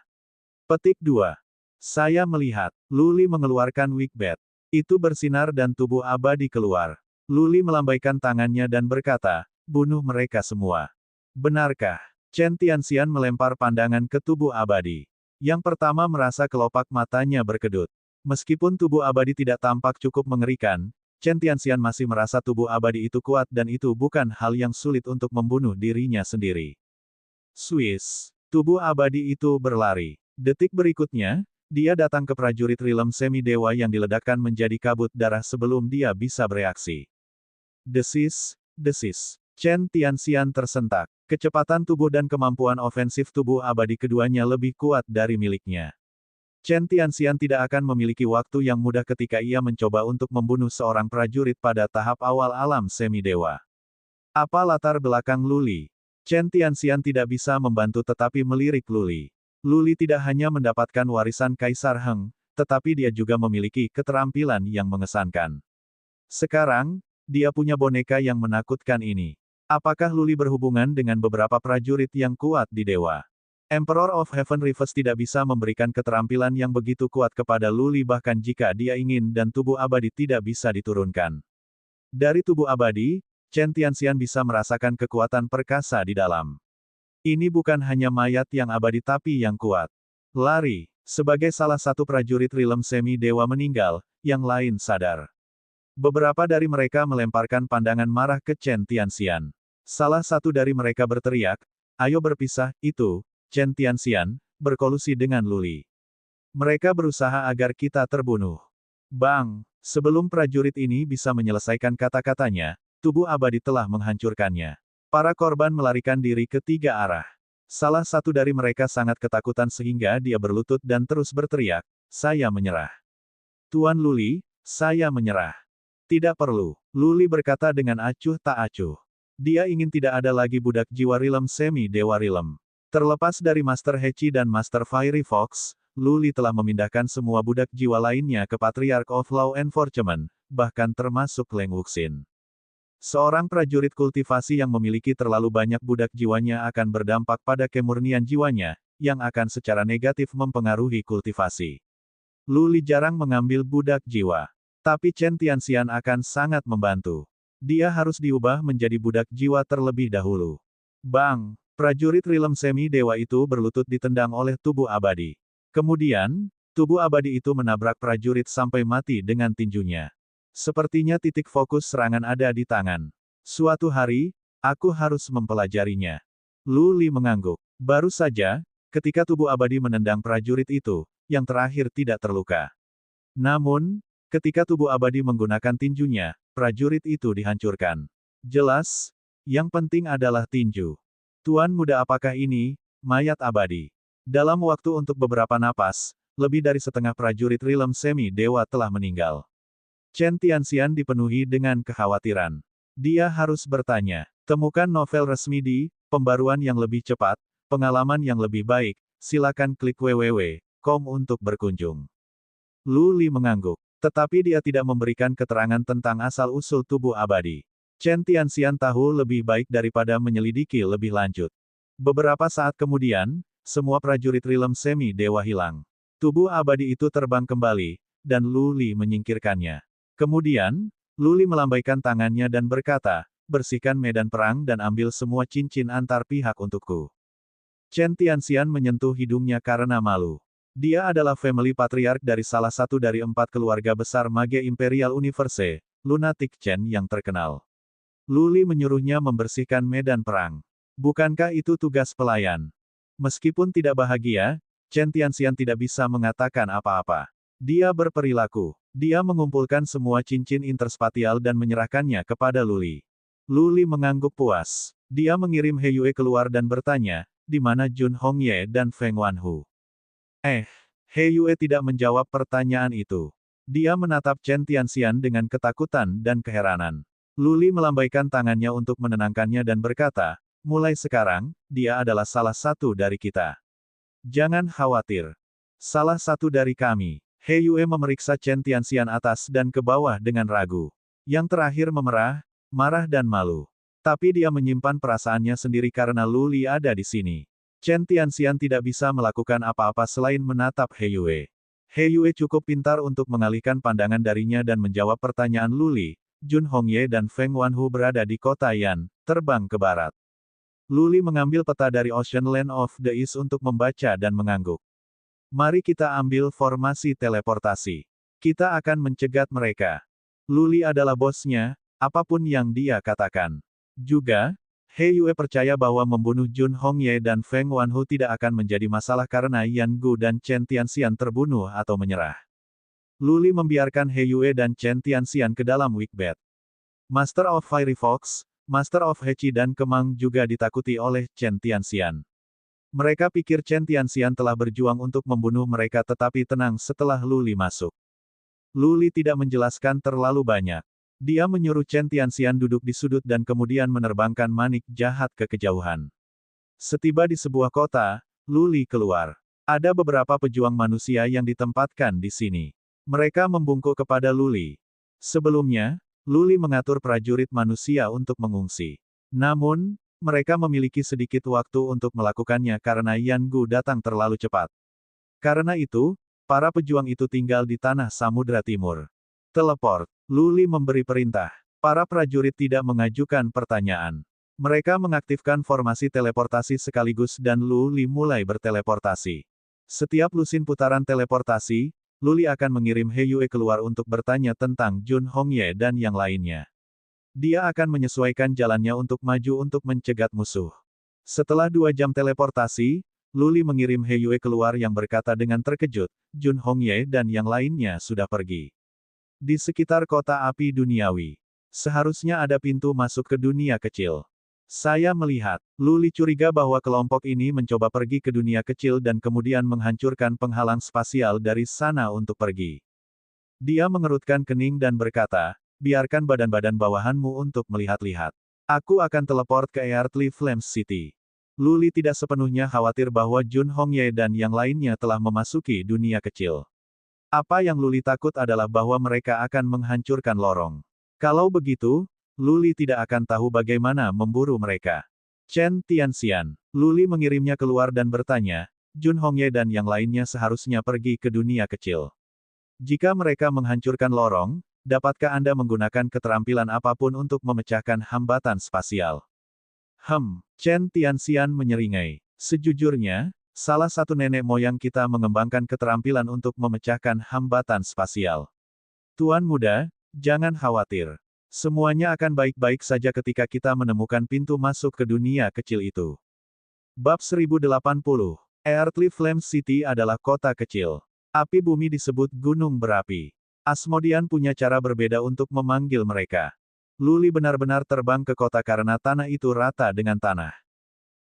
Petik 2. Saya melihat, Luli mengeluarkan Wikbet. Itu bersinar dan tubuh abadi keluar. Luli melambaikan tangannya dan berkata, bunuh mereka semua. Benarkah? Chen Tianxian melempar pandangan ke tubuh abadi. Yang pertama merasa kelopak matanya berkedut. Meskipun tubuh abadi tidak tampak cukup mengerikan, Chen Tianxian masih merasa tubuh abadi itu kuat dan itu bukan hal yang sulit untuk membunuh dirinya sendiri. Swiss. Tubuh abadi itu berlari. Detik berikutnya, dia datang ke prajurit Rilem Semi-Dewa yang diledakkan menjadi kabut darah sebelum dia bisa bereaksi. Desis, desis. Chen Tianxian tersentak. Kecepatan tubuh dan kemampuan ofensif tubuh abadi keduanya lebih kuat dari miliknya. Chen Tianxian tidak akan memiliki waktu yang mudah ketika ia mencoba untuk membunuh seorang prajurit pada tahap awal alam semi-dewa. Apa latar belakang Luli? Chen Tianxian tidak bisa membantu tetapi melirik Luli. Luli tidak hanya mendapatkan warisan Kaisar Heng, tetapi dia juga memiliki keterampilan yang mengesankan. Sekarang, dia punya boneka yang menakutkan ini. Apakah Luli berhubungan dengan beberapa prajurit yang kuat di Dewa? Emperor of Heaven Reverse tidak bisa memberikan keterampilan yang begitu kuat kepada Luli bahkan jika dia ingin dan tubuh abadi tidak bisa diturunkan. Dari tubuh abadi, Chen Tianxian bisa merasakan kekuatan perkasa di dalam. Ini bukan hanya mayat yang abadi tapi yang kuat. Lari. Sebagai salah satu prajurit Rilem Semi-Dewa meninggal, yang lain sadar. Beberapa dari mereka melemparkan pandangan marah ke Chen Tianxian. Salah satu dari mereka berteriak, ayo berpisah, itu, Chen Tianxian, berkolusi dengan Luli. Mereka berusaha agar kita terbunuh. Bang! Sebelum prajurit ini bisa menyelesaikan kata-katanya, tubuh abadi telah menghancurkannya. Para korban melarikan diri ke 3 arah. Salah satu dari mereka sangat ketakutan sehingga dia berlutut dan terus berteriak, saya menyerah. Tuan Luli, saya menyerah. Tidak perlu, Luli berkata dengan acuh tak acuh. Dia ingin tidak ada lagi budak jiwa Rilem Semi-Dewa Rilem. Terlepas dari Master Hechi dan Master Fiery Fox, Luli telah memindahkan semua budak jiwa lainnya ke Patriarch of Law Enforcement, bahkan termasuk Leng Wuxin. Seorang prajurit kultivasi yang memiliki terlalu banyak budak jiwanya akan berdampak pada kemurnian jiwanya, yang akan secara negatif mempengaruhi kultivasi. Luli jarang mengambil budak jiwa. Tapi Chen Tianxian akan sangat membantu. Dia harus diubah menjadi budak jiwa terlebih dahulu. Bang! Prajurit Rilem Semi-Dewa itu berlutut ditendang oleh tubuh abadi. Kemudian, tubuh abadi itu menabrak prajurit sampai mati dengan tinjunya. Sepertinya titik fokus serangan ada di tangan. Suatu hari, aku harus mempelajarinya. Luli mengangguk. Baru saja, ketika tubuh abadi menendang prajurit itu, yang terakhir tidak terluka. Namun, ketika tubuh abadi menggunakan tinjunya, prajurit itu dihancurkan. Jelas, yang penting adalah tinju. Tuan muda apakah ini, mayat abadi? Dalam waktu untuk beberapa napas, lebih dari setengah prajurit Rilem Semi-Dewa telah meninggal. Chen Tianxian dipenuhi dengan kekhawatiran. Dia harus bertanya. Temukan novel resmi di Pembaruan yang lebih cepat, pengalaman yang lebih baik, silakan klik www.com untuk berkunjung. Luli mengangguk. Tetapi dia tidak memberikan keterangan tentang asal-usul tubuh abadi. Chen Tianxian tahu lebih baik daripada menyelidiki lebih lanjut. Beberapa saat kemudian, semua prajurit Rilem Semi-Dewa hilang. Tubuh abadi itu terbang kembali, dan Luli menyingkirkannya. Kemudian, Luli melambaikan tangannya dan berkata, bersihkan medan perang dan ambil semua cincin antar pihak untukku. Chen Tianxian menyentuh hidungnya karena malu. Dia adalah family patriark dari salah satu dari 4 keluarga besar Mage Imperial Universe, Lunatic Chen yang terkenal. Luli menyuruhnya membersihkan medan perang. Bukankah itu tugas pelayan? Meskipun tidak bahagia, Chen Tianxian tidak bisa mengatakan apa-apa. Dia berperilaku. Dia mengumpulkan semua cincin interspatial dan menyerahkannya kepada Luli. Luli mengangguk puas. Dia mengirim He Yue keluar dan bertanya, di mana Jun Hongye dan Feng Wanhu? He Yue tidak menjawab pertanyaan itu. Dia menatap Chen Tianxian dengan ketakutan dan keheranan. Luli melambaikan tangannya untuk menenangkannya dan berkata, mulai sekarang, dia adalah salah satu dari kita. Jangan khawatir. Salah satu dari kami. He Yue memeriksa Chen Tianxian atas dan ke bawah dengan ragu. Yang terakhir memerah, marah dan malu. Tapi dia menyimpan perasaannya sendiri karena Lu Li ada di sini. Chen Tianxian tidak bisa melakukan apa-apa selain menatap He Yue. He Yue cukup pintar untuk mengalihkan pandangan darinya dan menjawab pertanyaan Lu Li. Jun Hongye dan Feng Wanhu berada di kota Yan, terbang ke barat. Lu Li mengambil peta dari Ocean Land of the East untuk membaca dan mengangguk. Mari kita ambil formasi teleportasi. Kita akan mencegat mereka. Lu Li adalah bosnya, apapun yang dia katakan. Juga, He Yue percaya bahwa membunuh Jun Hongye dan Feng Wanhu tidak akan menjadi masalah karena Yan Gu dan Chen Tianxian terbunuh atau menyerah. Lu Li membiarkan He Yue dan Chen Tianxian ke dalam Wickbed. Master of Fiery Fox, Master of Hechi dan Kemang juga ditakuti oleh Chen Tianxian. Mereka pikir Chen Tianxian telah berjuang untuk membunuh mereka tetapi tenang setelah Lu Li masuk. Lu Li tidak menjelaskan terlalu banyak. Dia menyuruh Chen Tianxian duduk di sudut dan kemudian menerbangkan manik jahat ke kejauhan. Setiba di sebuah kota, Lu Li keluar. Ada beberapa pejuang manusia yang ditempatkan di sini. Mereka membungkuk kepada Lu Li. Sebelumnya, Lu Li mengatur prajurit manusia untuk mengungsi. Namun, mereka memiliki sedikit waktu untuk melakukannya karena Yan Gu datang terlalu cepat. Karena itu, para pejuang itu tinggal di tanah Samudra Timur. Teleport. Lu Li memberi perintah. Para prajurit tidak mengajukan pertanyaan. Mereka mengaktifkan formasi teleportasi sekaligus dan Lu Li mulai berteleportasi. Setiap lusin putaran teleportasi, Lu Li akan mengirim He Yue keluar untuk bertanya tentang Jun Hongye dan yang lainnya. Dia akan menyesuaikan jalannya untuk maju untuk mencegat musuh. Setelah 2 jam teleportasi, Lu Li mengirim He Yue keluar yang berkata dengan terkejut, Jun Hongye dan yang lainnya sudah pergi. Di sekitar kota api duniawi. Seharusnya ada pintu masuk ke dunia kecil. Saya melihat, Lu Li curiga bahwa kelompok ini mencoba pergi ke dunia kecil dan kemudian menghancurkan penghalang spasial dari sana untuk pergi. Dia mengerutkan kening dan berkata, biarkan badan-badan bawahanmu untuk melihat-lihat. Aku akan teleport ke Earthly Flames City. Lu Li tidak sepenuhnya khawatir bahwa Jun Hongye dan yang lainnya telah memasuki dunia kecil. Apa yang Lu Li takut adalah bahwa mereka akan menghancurkan lorong. Kalau begitu, Lu Li tidak akan tahu bagaimana memburu mereka. Chen Tianxian. Lu Li mengirimnya keluar dan bertanya, Jun Hongye dan yang lainnya seharusnya pergi ke dunia kecil. Jika mereka menghancurkan lorong, dapatkah Anda menggunakan keterampilan apapun untuk memecahkan hambatan spasial? Chen Tianxian menyeringai. Sejujurnya, salah satu nenek moyang kita mengembangkan keterampilan untuk memecahkan hambatan spasial. Tuan muda, jangan khawatir. Semuanya akan baik-baik saja ketika kita menemukan pintu masuk ke dunia kecil itu. Bab 1080. Earthly Flame City adalah kota kecil. Api bumi disebut gunung berapi. Asmodean punya cara berbeda untuk memanggil mereka. Lu Li benar-benar terbang ke kota karena tanah itu rata dengan tanah.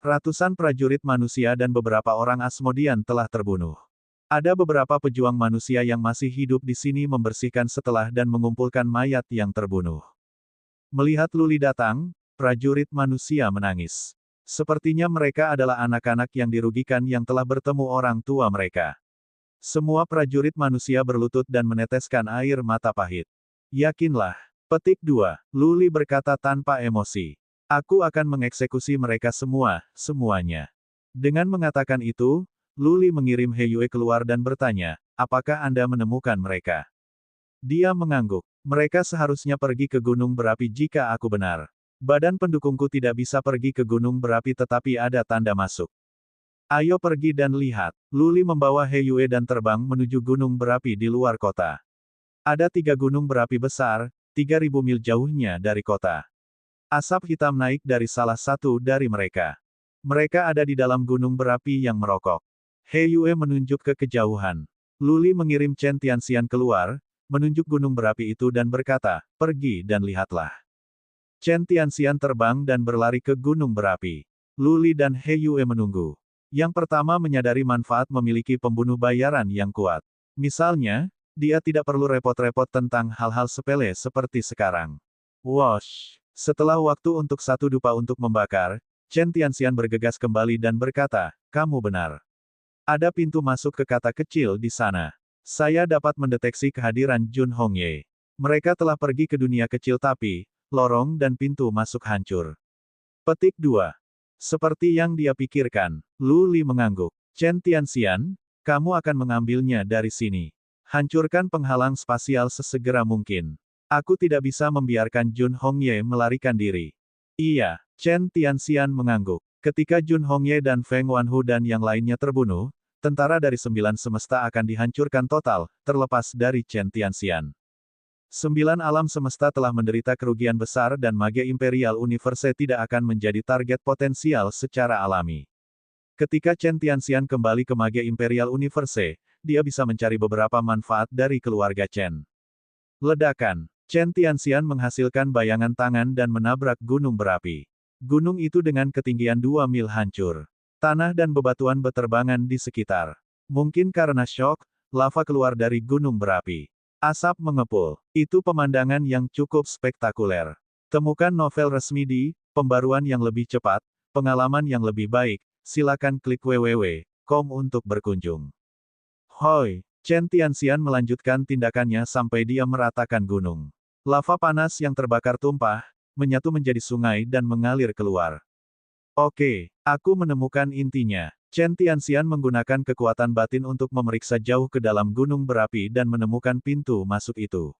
Ratusan prajurit manusia dan beberapa orang Asmodean telah terbunuh. Ada beberapa pejuang manusia yang masih hidup di sini membersihkan setelah dan mengumpulkan mayat yang terbunuh. Melihat Lu Li datang, prajurit manusia menangis. Sepertinya mereka adalah anak-anak yang dirugikan yang telah bertemu orang tua mereka. Semua prajurit manusia berlutut dan meneteskan air mata pahit. Yakinlah. Petik 2. Lu Li berkata tanpa emosi. Aku akan mengeksekusi mereka semua, semuanya. Dengan mengatakan itu, Lu Li mengirim He Yue keluar dan bertanya, apakah Anda menemukan mereka? Dia mengangguk. Mereka seharusnya pergi ke gunung berapi jika aku benar. Badan pendukungku tidak bisa pergi ke gunung berapi tetapi ada tanda masuk. Ayo pergi dan lihat. Lu Li membawa He Yue dan terbang menuju gunung berapi di luar kota. Ada 3 gunung berapi besar, 3.000 mil jauhnya dari kota. Asap hitam naik dari salah satu dari mereka. Mereka ada di dalam gunung berapi yang merokok. He Yue menunjuk ke kejauhan. Lu Li mengirim Chen Tianxian keluar, menunjuk gunung berapi itu dan berkata, pergi dan lihatlah. Chen Tianxian terbang dan berlari ke gunung berapi. Lu Li dan He Yue menunggu. Yang pertama menyadari manfaat memiliki pembunuh bayaran yang kuat. Misalnya, dia tidak perlu repot-repot tentang hal-hal sepele seperti sekarang. Wosh! Setelah waktu untuk 1 dupa untuk membakar, Chen Tianxian bergegas kembali dan berkata, kamu benar. Ada pintu masuk ke kata kecil di sana. Saya dapat mendeteksi kehadiran Jun Hongye. Mereka telah pergi ke dunia kecil tapi, lorong dan pintu masuk hancur. Petik 2. Seperti yang dia pikirkan, Lu Li mengangguk. Chen Tianxian, kamu akan mengambilnya dari sini. Hancurkan penghalang spasial sesegera mungkin. Aku tidak bisa membiarkan Jun Hongye melarikan diri. Iya, Chen Tianxian mengangguk. Ketika Jun Hongye dan Feng Wanhu dan yang lainnya terbunuh, tentara dari 9 semesta akan dihancurkan total, terlepas dari Chen Tianxian. 9 alam semesta telah menderita kerugian besar dan Mage Imperial Universe tidak akan menjadi target potensial secara alami. Ketika Chen Tianxian kembali ke Mage Imperial Universe, dia bisa mencari beberapa manfaat dari keluarga Chen. Ledakan. Chen Tianxian menghasilkan bayangan tangan dan menabrak gunung berapi. Gunung itu dengan ketinggian 2 mil hancur. Tanah dan bebatuan beterbangan di sekitar. Mungkin karena shock, lava keluar dari gunung berapi. Asap mengepul. Itu pemandangan yang cukup spektakuler. Temukan novel resmi di Pembaruan yang lebih cepat, pengalaman yang lebih baik. Silakan klik www.com untuk berkunjung. Hoi, Chen Tianxian melanjutkan tindakannya sampai dia meratakan gunung. Lava panas yang terbakar tumpah, menyatu menjadi sungai dan mengalir keluar. Oke, aku menemukan intinya. Chen Tianxian menggunakan kekuatan batin untuk memeriksa jauh ke dalam gunung berapi dan menemukan pintu masuk itu.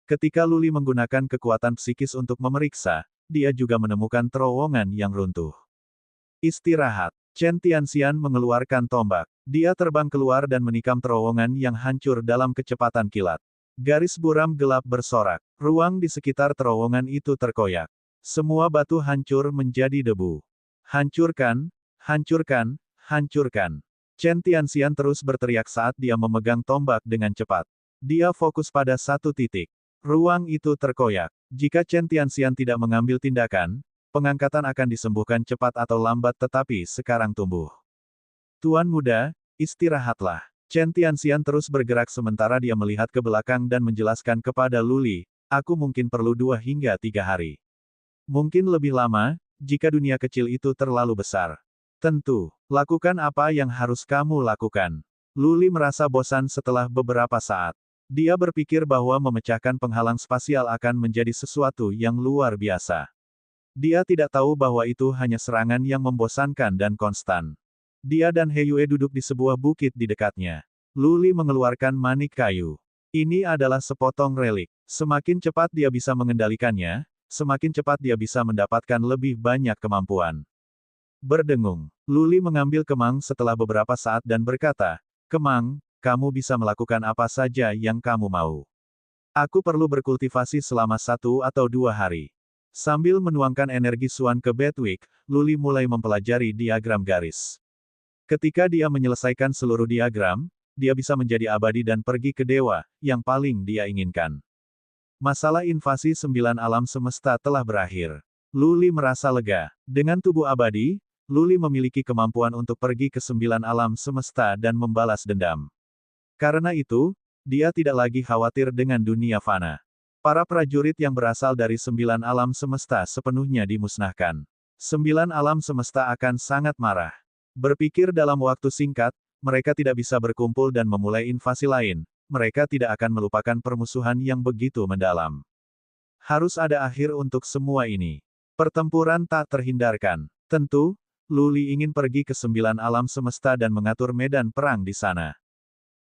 Ketika Lu Li menggunakan kekuatan psikis untuk memeriksa, dia juga menemukan terowongan yang runtuh. Istirahat. Chen Tianxian mengeluarkan tombak. Dia terbang keluar dan menikam terowongan yang hancur dalam kecepatan kilat. Garis buram gelap bersorak. Ruang di sekitar terowongan itu terkoyak. Semua batu hancur menjadi debu. Hancurkan, hancurkan, hancurkan. Chen Tianxian terus berteriak saat dia memegang tombak dengan cepat. Dia fokus pada satu titik. Ruang itu terkoyak. Jika Chen Tianxian tidak mengambil tindakan, pengangkatan akan disembuhkan cepat atau lambat tetapi sekarang tumbuh. Tuan muda, istirahatlah. Chen Tianxian terus bergerak sementara dia melihat ke belakang dan menjelaskan kepada Lu Li, aku mungkin perlu 2 hingga 3 hari. Mungkin lebih lama, jika dunia kecil itu terlalu besar. Tentu, lakukan apa yang harus kamu lakukan. Lu Li merasa bosan setelah beberapa saat. Dia berpikir bahwa memecahkan penghalang spasial akan menjadi sesuatu yang luar biasa. Dia tidak tahu bahwa itu hanya serangan yang membosankan dan konstan. Dia dan He Yue duduk di sebuah bukit di dekatnya. Lu Li mengeluarkan manik kayu. Ini adalah sepotong relik. Semakin cepat dia bisa mengendalikannya, semakin cepat dia bisa mendapatkan lebih banyak kemampuan. Berdengung. Lu Li mengambil kemang setelah beberapa saat dan berkata, Kemang, kamu bisa melakukan apa saja yang kamu mau. Aku perlu berkultivasi selama 1 atau 2 hari. Sambil menuangkan energi Suan ke Bedwick, Lu Li mulai mempelajari diagram garis. Ketika dia menyelesaikan seluruh diagram, dia bisa menjadi abadi dan pergi ke dewa, yang paling dia inginkan. Masalah invasi 9 alam semesta telah berakhir. Lu Li merasa lega. Dengan tubuh abadi, Lu Li memiliki kemampuan untuk pergi ke 9 alam semesta dan membalas dendam. Karena itu, dia tidak lagi khawatir dengan dunia fana. Para prajurit yang berasal dari 9 alam semesta sepenuhnya dimusnahkan. 9 alam semesta akan sangat marah. Berpikir dalam waktu singkat, mereka tidak bisa berkumpul dan memulai invasi lain. Mereka tidak akan melupakan permusuhan yang begitu mendalam. Harus ada akhir untuk semua ini. Pertempuran tak terhindarkan. Tentu, Lu Li ingin pergi ke 9 alam semesta dan mengatur medan perang di sana.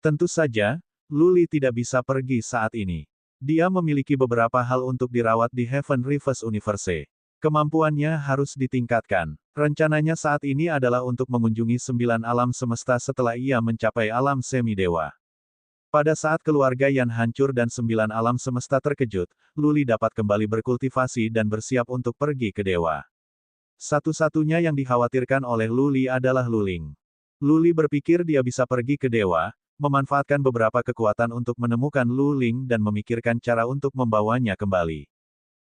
Tentu saja, Lu Li tidak bisa pergi saat ini. Dia memiliki beberapa hal untuk dirawat di Heaven Reverse Universe. Kemampuannya harus ditingkatkan. Rencananya saat ini adalah untuk mengunjungi 9 alam semesta setelah ia mencapai alam semi-dewa. Pada saat keluarga Yan hancur dan 9 alam semesta terkejut, Lu Li dapat kembali berkultivasi dan bersiap untuk pergi ke dewa. Satu-satunya yang dikhawatirkan oleh Lu Li adalah Lu Ling. Lu Li berpikir dia bisa pergi ke dewa, memanfaatkan beberapa kekuatan untuk menemukan Lu Ling dan memikirkan cara untuk membawanya kembali.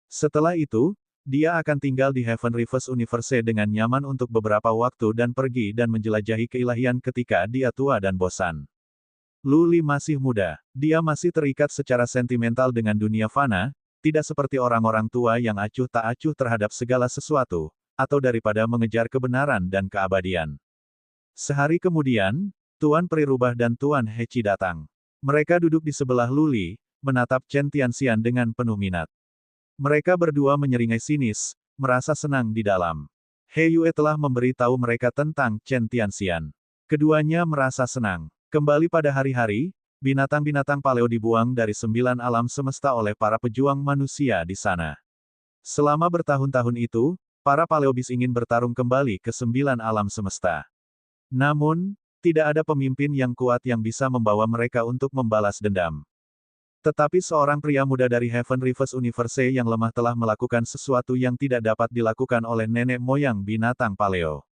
Setelah itu, dia akan tinggal di Heaven Reverse Universe dengan nyaman untuk beberapa waktu dan pergi dan menjelajahi keilahian ketika dia tua dan bosan. Lu Li masih muda. Dia masih terikat secara sentimental dengan dunia fana, tidak seperti orang-orang tua yang acuh tak acuh terhadap segala sesuatu, atau daripada mengejar kebenaran dan keabadian. Sehari kemudian, Tuan Peri Rubah dan Tuan Heci datang. Mereka duduk di sebelah Luli, menatap Chen Tianxian dengan penuh minat. Mereka berdua menyeringai sinis, merasa senang di dalam. He Yue telah memberi tahu mereka tentang Chen Tianxian. Keduanya merasa senang. Kembali pada hari-hari, binatang-binatang paleo dibuang dari 9 alam semesta oleh para pejuang manusia di sana. Selama bertahun-tahun itu, para paleobis ingin bertarung kembali ke 9 alam semesta. Namun, tidak ada pemimpin yang kuat yang bisa membawa mereka untuk membalas dendam. Tetapi seorang pria muda dari Heaven Reverse Universe yang lemah telah melakukan sesuatu yang tidak dapat dilakukan oleh nenek moyang binatang paleo.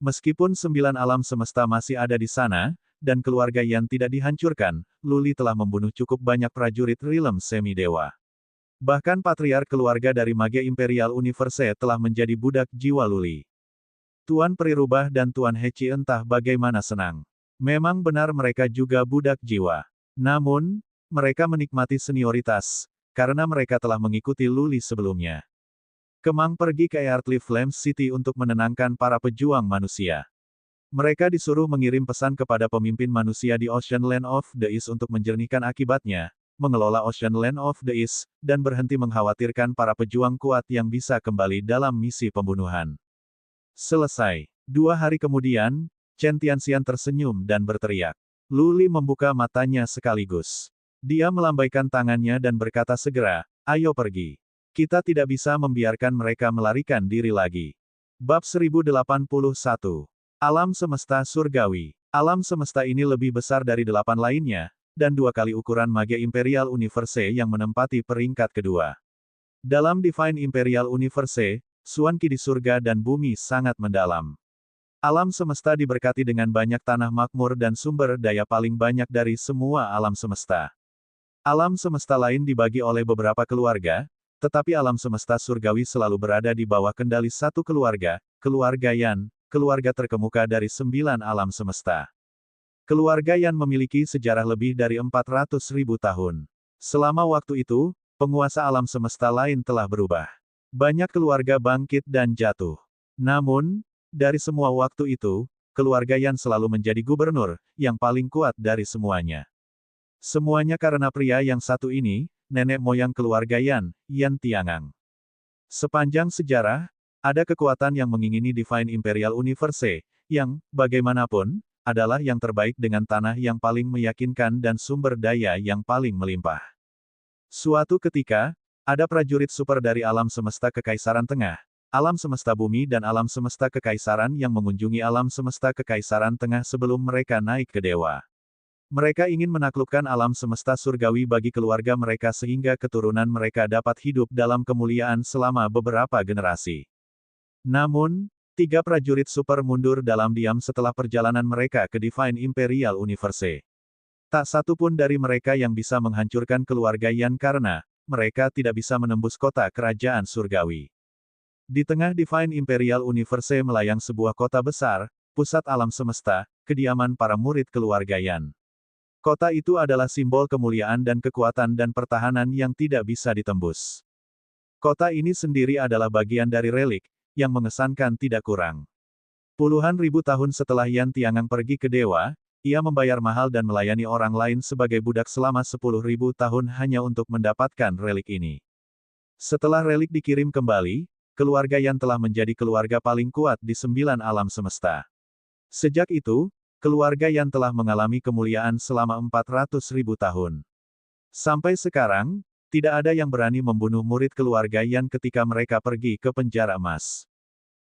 Meskipun 9 alam semesta masih ada di sana, dan keluarga Yan tidak dihancurkan, Luli telah membunuh cukup banyak prajurit Realm Semi-Dewa. Bahkan patriark keluarga dari Mage Imperial Universe telah menjadi budak jiwa Luli. Tuan Peri Rubah dan Tuan Heci entah bagaimana senang. Memang benar mereka juga budak jiwa. Namun, mereka menikmati senioritas, karena mereka telah mengikuti Luli sebelumnya. Kemang pergi ke Earthly Flames City untuk menenangkan para pejuang manusia. Mereka disuruh mengirim pesan kepada pemimpin manusia di Ocean Land of the East untuk menjernihkan akibatnya, mengelola Ocean Land of the East, dan berhenti mengkhawatirkan para pejuang kuat yang bisa kembali dalam misi pembunuhan. Selesai. 2 hari kemudian, Chen Tianxian tersenyum dan berteriak. Luli membuka matanya sekaligus. Dia melambaikan tangannya dan berkata segera, "Ayo pergi. Kita tidak bisa membiarkan mereka melarikan diri lagi." Bab 1081. Alam semesta surgawi. Alam semesta ini lebih besar dari 8 lainnya, dan 2 kali ukuran Mage Imperial Universe yang menempati peringkat kedua. Dalam Divine Imperial Universe, Suan Ki di surga dan bumi sangat mendalam. Alam semesta diberkati dengan banyak tanah makmur dan sumber daya paling banyak dari semua alam semesta. Alam semesta lain dibagi oleh beberapa keluarga, tetapi alam semesta surgawi selalu berada di bawah kendali satu keluarga, keluarga Yan, keluarga terkemuka dari 9 alam semesta. Keluarga Yan memiliki sejarah lebih dari 400.000 tahun. Selama waktu itu, penguasa alam semesta lain telah berubah. Banyak keluarga bangkit dan jatuh. Namun, dari semua waktu itu, keluarga Yan selalu menjadi gubernur, yang paling kuat dari semuanya. Semuanya karena pria yang satu ini, nenek moyang keluarga Yan, Yan Tiangang. Sepanjang sejarah, ada kekuatan yang mengingini Divine Imperial Universe, yang, bagaimanapun, adalah yang terbaik dengan tanah yang paling meyakinkan dan sumber daya yang paling melimpah. Suatu ketika, ada prajurit super dari alam semesta Kekaisaran Tengah, alam semesta bumi dan alam semesta Kekaisaran yang mengunjungi alam semesta Kekaisaran Tengah sebelum mereka naik ke dewa. Mereka ingin menaklukkan alam semesta surgawi bagi keluarga mereka sehingga keturunan mereka dapat hidup dalam kemuliaan selama beberapa generasi. Namun, 3 prajurit super mundur dalam diam setelah perjalanan mereka ke Divine Imperial Universe. Tak satu pun dari mereka yang bisa menghancurkan keluarga Yan karena mereka tidak bisa menembus kota kerajaan surgawi. Di tengah Divine Imperial Universe melayang sebuah kota besar, pusat alam semesta, kediaman para murid keluarga Yan. Kota itu adalah simbol kemuliaan dan kekuatan dan pertahanan yang tidak bisa ditembus. Kota ini sendiri adalah bagian dari relik, yang mengesankan tidak kurang. Puluhan ribu tahun setelah Yan Tiangang pergi ke dewa, ia membayar mahal dan melayani orang lain sebagai budak selama 10.000 tahun hanya untuk mendapatkan relik ini. Setelah relik dikirim kembali, keluarga Yan telah menjadi keluarga paling kuat di 9 alam semesta. Sejak itu, keluarga Yan telah mengalami kemuliaan selama 400.000 tahun. Sampai sekarang, tidak ada yang berani membunuh murid keluarga Yan ketika mereka pergi ke penjara emas.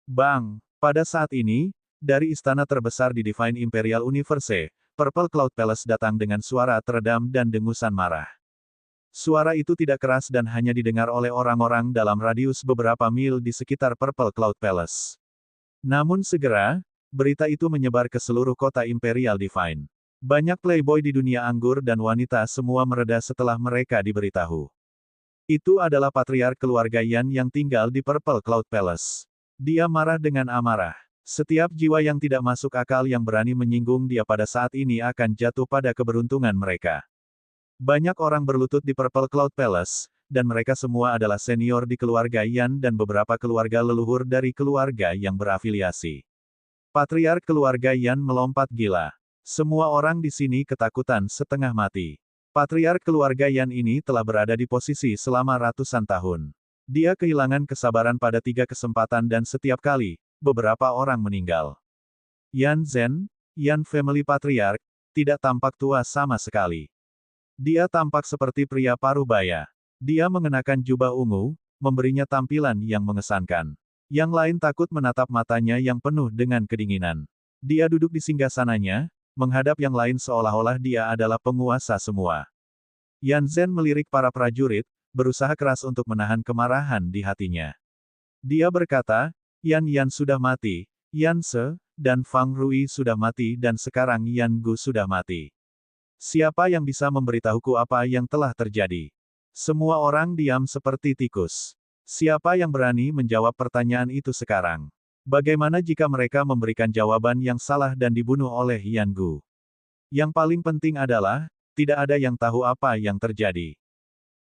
Bang! Pada saat ini, dari istana terbesar di Divine Imperial Universe, Purple Cloud Palace datang dengan suara teredam dan dengusan marah. Suara itu tidak keras dan hanya didengar oleh orang-orang dalam radius beberapa mil di sekitar Purple Cloud Palace. Namun segera, berita itu menyebar ke seluruh kota Imperial Divine. Banyak playboy di dunia anggur dan wanita semua mereda setelah mereka diberitahu. Itu adalah patriark keluarga Yan yang tinggal di Purple Cloud Palace. Dia marah dengan amarah. Setiap jiwa yang tidak masuk akal yang berani menyinggung dia pada saat ini akan jatuh pada keberuntungan mereka. Banyak orang berlutut di Purple Cloud Palace, dan mereka semua adalah senior di keluarga Yan dan beberapa keluarga leluhur dari keluarga yang berafiliasi. Patriark keluarga Yan melompat gila. Semua orang di sini ketakutan setengah mati. Patriark keluarga Yan ini telah berada di posisi selama ratusan tahun. Dia kehilangan kesabaran pada 3 kesempatan dan setiap kali, beberapa orang meninggal. Yan Zhen, Yan Family Patriark, tidak tampak tua sama sekali. Dia tampak seperti pria paruh-baya. Dia mengenakan jubah ungu, memberinya tampilan yang mengesankan. Yang lain takut menatap matanya yang penuh dengan kedinginan. Dia duduk di singgasananya, menghadap yang lain seolah-olah dia adalah penguasa semua. Yan Zhen melirik para prajurit, berusaha keras untuk menahan kemarahan di hatinya. Dia berkata, Yan sudah mati, Yan Se, dan Fang Rui sudah mati dan sekarang Yan Gu sudah mati. Siapa yang bisa memberitahuku apa yang telah terjadi? Semua orang diam seperti tikus. Siapa yang berani menjawab pertanyaan itu sekarang? Bagaimana jika mereka memberikan jawaban yang salah dan dibunuh oleh Yan Gu? Yang paling penting adalah, tidak ada yang tahu apa yang terjadi.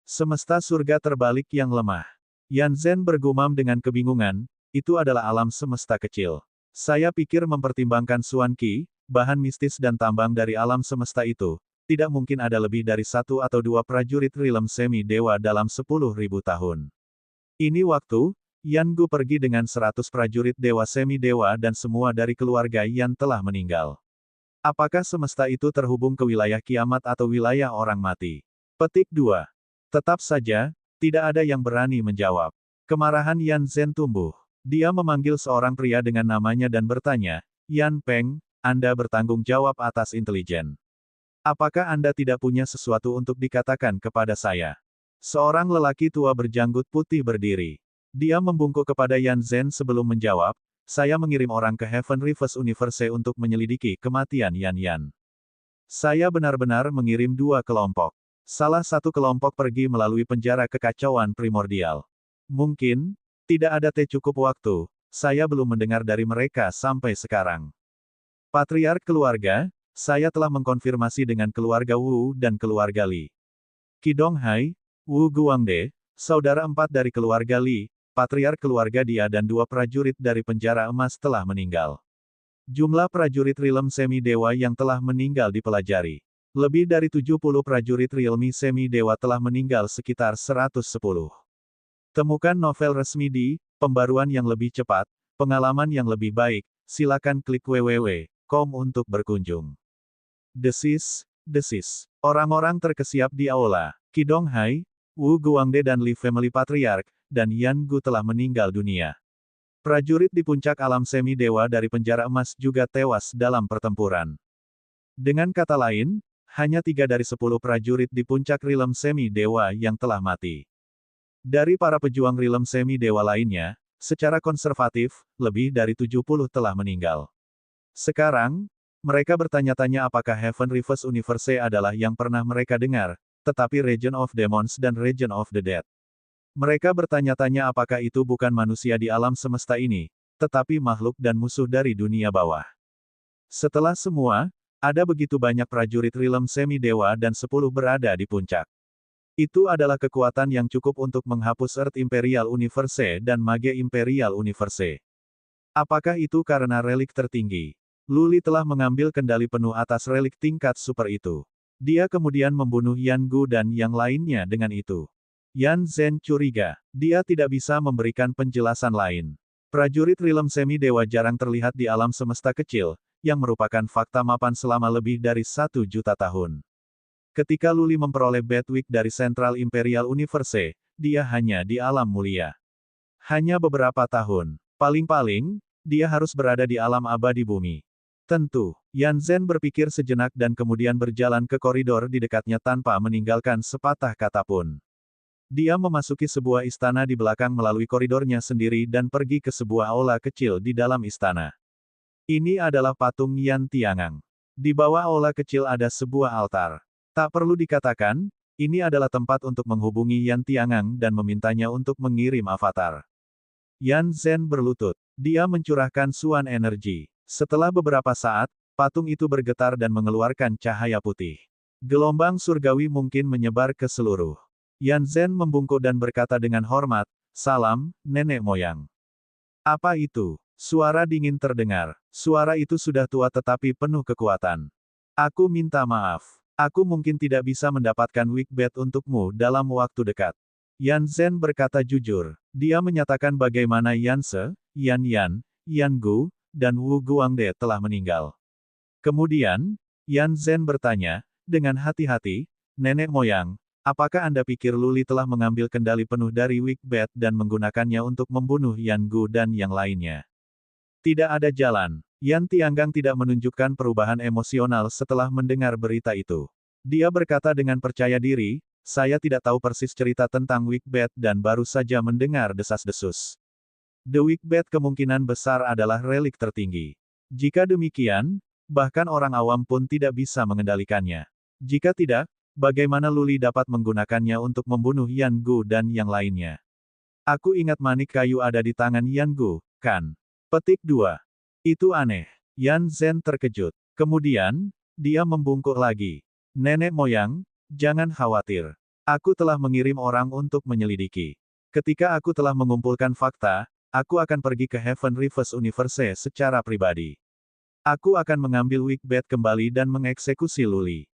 Semesta surga terbalik yang lemah. Yan Zhen bergumam dengan kebingungan, itu adalah alam semesta kecil. Saya pikir mempertimbangkan Xuan Qi, bahan mistis dan tambang dari alam semesta itu, tidak mungkin ada lebih dari 1 atau 2 prajurit rilem semi-dewa dalam 10.000 tahun. Ini waktu, Yan Gu pergi dengan 100 prajurit dewa semi-dewa dan semua dari keluarga Yan telah meninggal. Apakah semesta itu terhubung ke wilayah kiamat atau wilayah orang mati? Petik 2. Tetap saja, tidak ada yang berani menjawab. Kemarahan Yan Zhen tumbuh. Dia memanggil seorang pria dengan namanya dan bertanya, Yan Peng, Anda bertanggung jawab atas intelijen. Apakah Anda tidak punya sesuatu untuk dikatakan kepada saya? Seorang lelaki tua berjanggut putih berdiri. Dia membungkuk kepada Yan Zhen sebelum menjawab, saya mengirim orang ke Heaven Reverse Universe untuk menyelidiki kematian Yan. Saya benar-benar mengirim 2 kelompok. Salah satu kelompok pergi melalui penjara kekacauan primordial. Mungkin, tidak ada cukup waktu, saya belum mendengar dari mereka sampai sekarang. Patriark keluarga, saya telah mengkonfirmasi dengan keluarga Wu dan keluarga Li. Qidong Hai, Wu Guangde, saudara 4 dari keluarga Li, patriark keluarga dia dan 2 prajurit dari penjara emas telah meninggal. Jumlah prajurit rilem semi-dewa yang telah meninggal dipelajari. Lebih dari 70 prajurit rilmi semi-dewa telah meninggal sekitar 110. Temukan novel resmi di Pembaruan yang lebih cepat, pengalaman yang lebih baik, silakan klik www.com untuk berkunjung. Desis. Orang-orang terkesiap di aula. Qidong Hai, Wu Guangde dan Li Family Patriark, dan Yan Gu telah meninggal dunia. Prajurit di puncak alam semi-dewa dari penjara emas juga tewas dalam pertempuran. Dengan kata lain, hanya 3 dari 10 prajurit di puncak rilem semi-dewa yang telah mati. Dari para pejuang rilem semi-dewa lainnya, secara konservatif, lebih dari 70 telah meninggal. Sekarang, mereka bertanya-tanya apakah Heaven Reverse Universe adalah yang pernah mereka dengar, tetapi Region of Demons dan Region of the Dead. Mereka bertanya-tanya apakah itu bukan manusia di alam semesta ini, tetapi makhluk dan musuh dari dunia bawah. Setelah semua, ada begitu banyak prajurit rilem semi-dewa dan 10 berada di puncak. Itu adalah kekuatan yang cukup untuk menghapus Earth Imperial Universe dan Mage Imperial Universe. Apakah itu karena relik tertinggi? Luli telah mengambil kendali penuh atas relik tingkat super itu. Dia kemudian membunuh Yan Gu dan yang lainnya dengan itu. Yan Zhen curiga. Dia tidak bisa memberikan penjelasan lain. Prajurit rilem semi-dewa jarang terlihat di alam semesta kecil, yang merupakan fakta mapan selama lebih dari 1 juta tahun. Ketika Luli memperoleh Bedwick dari Central Imperial Universe, dia hanya di alam mulia. Hanya beberapa tahun. Paling-paling, dia harus berada di alam abadi bumi. Tentu, Yan Zhen berpikir sejenak dan kemudian berjalan ke koridor di dekatnya tanpa meninggalkan sepatah kata pun. Dia memasuki sebuah istana di belakang melalui koridornya sendiri dan pergi ke sebuah aula kecil di dalam istana. Ini adalah patung Yan Tiangang. Di bawah aula kecil ada sebuah altar. Tak perlu dikatakan, ini adalah tempat untuk menghubungi Yan Tiangang dan memintanya untuk mengirim avatar. Yan Zhen berlutut. Dia mencurahkan Xuan energi. Setelah beberapa saat, patung itu bergetar dan mengeluarkan cahaya putih. Gelombang surgawi mungkin menyebar ke seluruh. Yan Zhen membungkuk dan berkata dengan hormat, "Salam, nenek moyang." Apa itu? Suara dingin terdengar. Suara itu sudah tua tetapi penuh kekuatan. Aku minta maaf. Aku mungkin tidak bisa mendapatkan Wigbet untukmu dalam waktu dekat. Yan Zhen berkata jujur. Dia menyatakan bagaimana Yan Se, Yan Yan, Yan Gu, dan Wu Guangde telah meninggal. Kemudian, Yan Zhen bertanya, dengan hati-hati, nenek moyang, apakah Anda pikir Luli telah mengambil kendali penuh dari Wigbet dan menggunakannya untuk membunuh Yan Gu dan yang lainnya? Tidak ada jalan. Yan Tianggang tidak menunjukkan perubahan emosional setelah mendengar berita itu. Dia berkata dengan percaya diri, saya tidak tahu persis cerita tentang Wigbet dan baru saja mendengar desas-desus. The Wigbet kemungkinan besar adalah relik tertinggi. Jika demikian, bahkan orang awam pun tidak bisa mengendalikannya. Jika tidak, bagaimana Luli dapat menggunakannya untuk membunuh Yan Gu dan yang lainnya? Aku ingat manik kayu ada di tangan Yan Gu, kan? Petik 2. Itu aneh. Yan Zhen terkejut. Kemudian, dia membungkuk lagi. Nenek moyang, jangan khawatir. Aku telah mengirim orang untuk menyelidiki. Ketika aku telah mengumpulkan fakta, aku akan pergi ke Heaven Reverse Universe secara pribadi. Aku akan mengambil Wigbet kembali dan mengeksekusi Luli.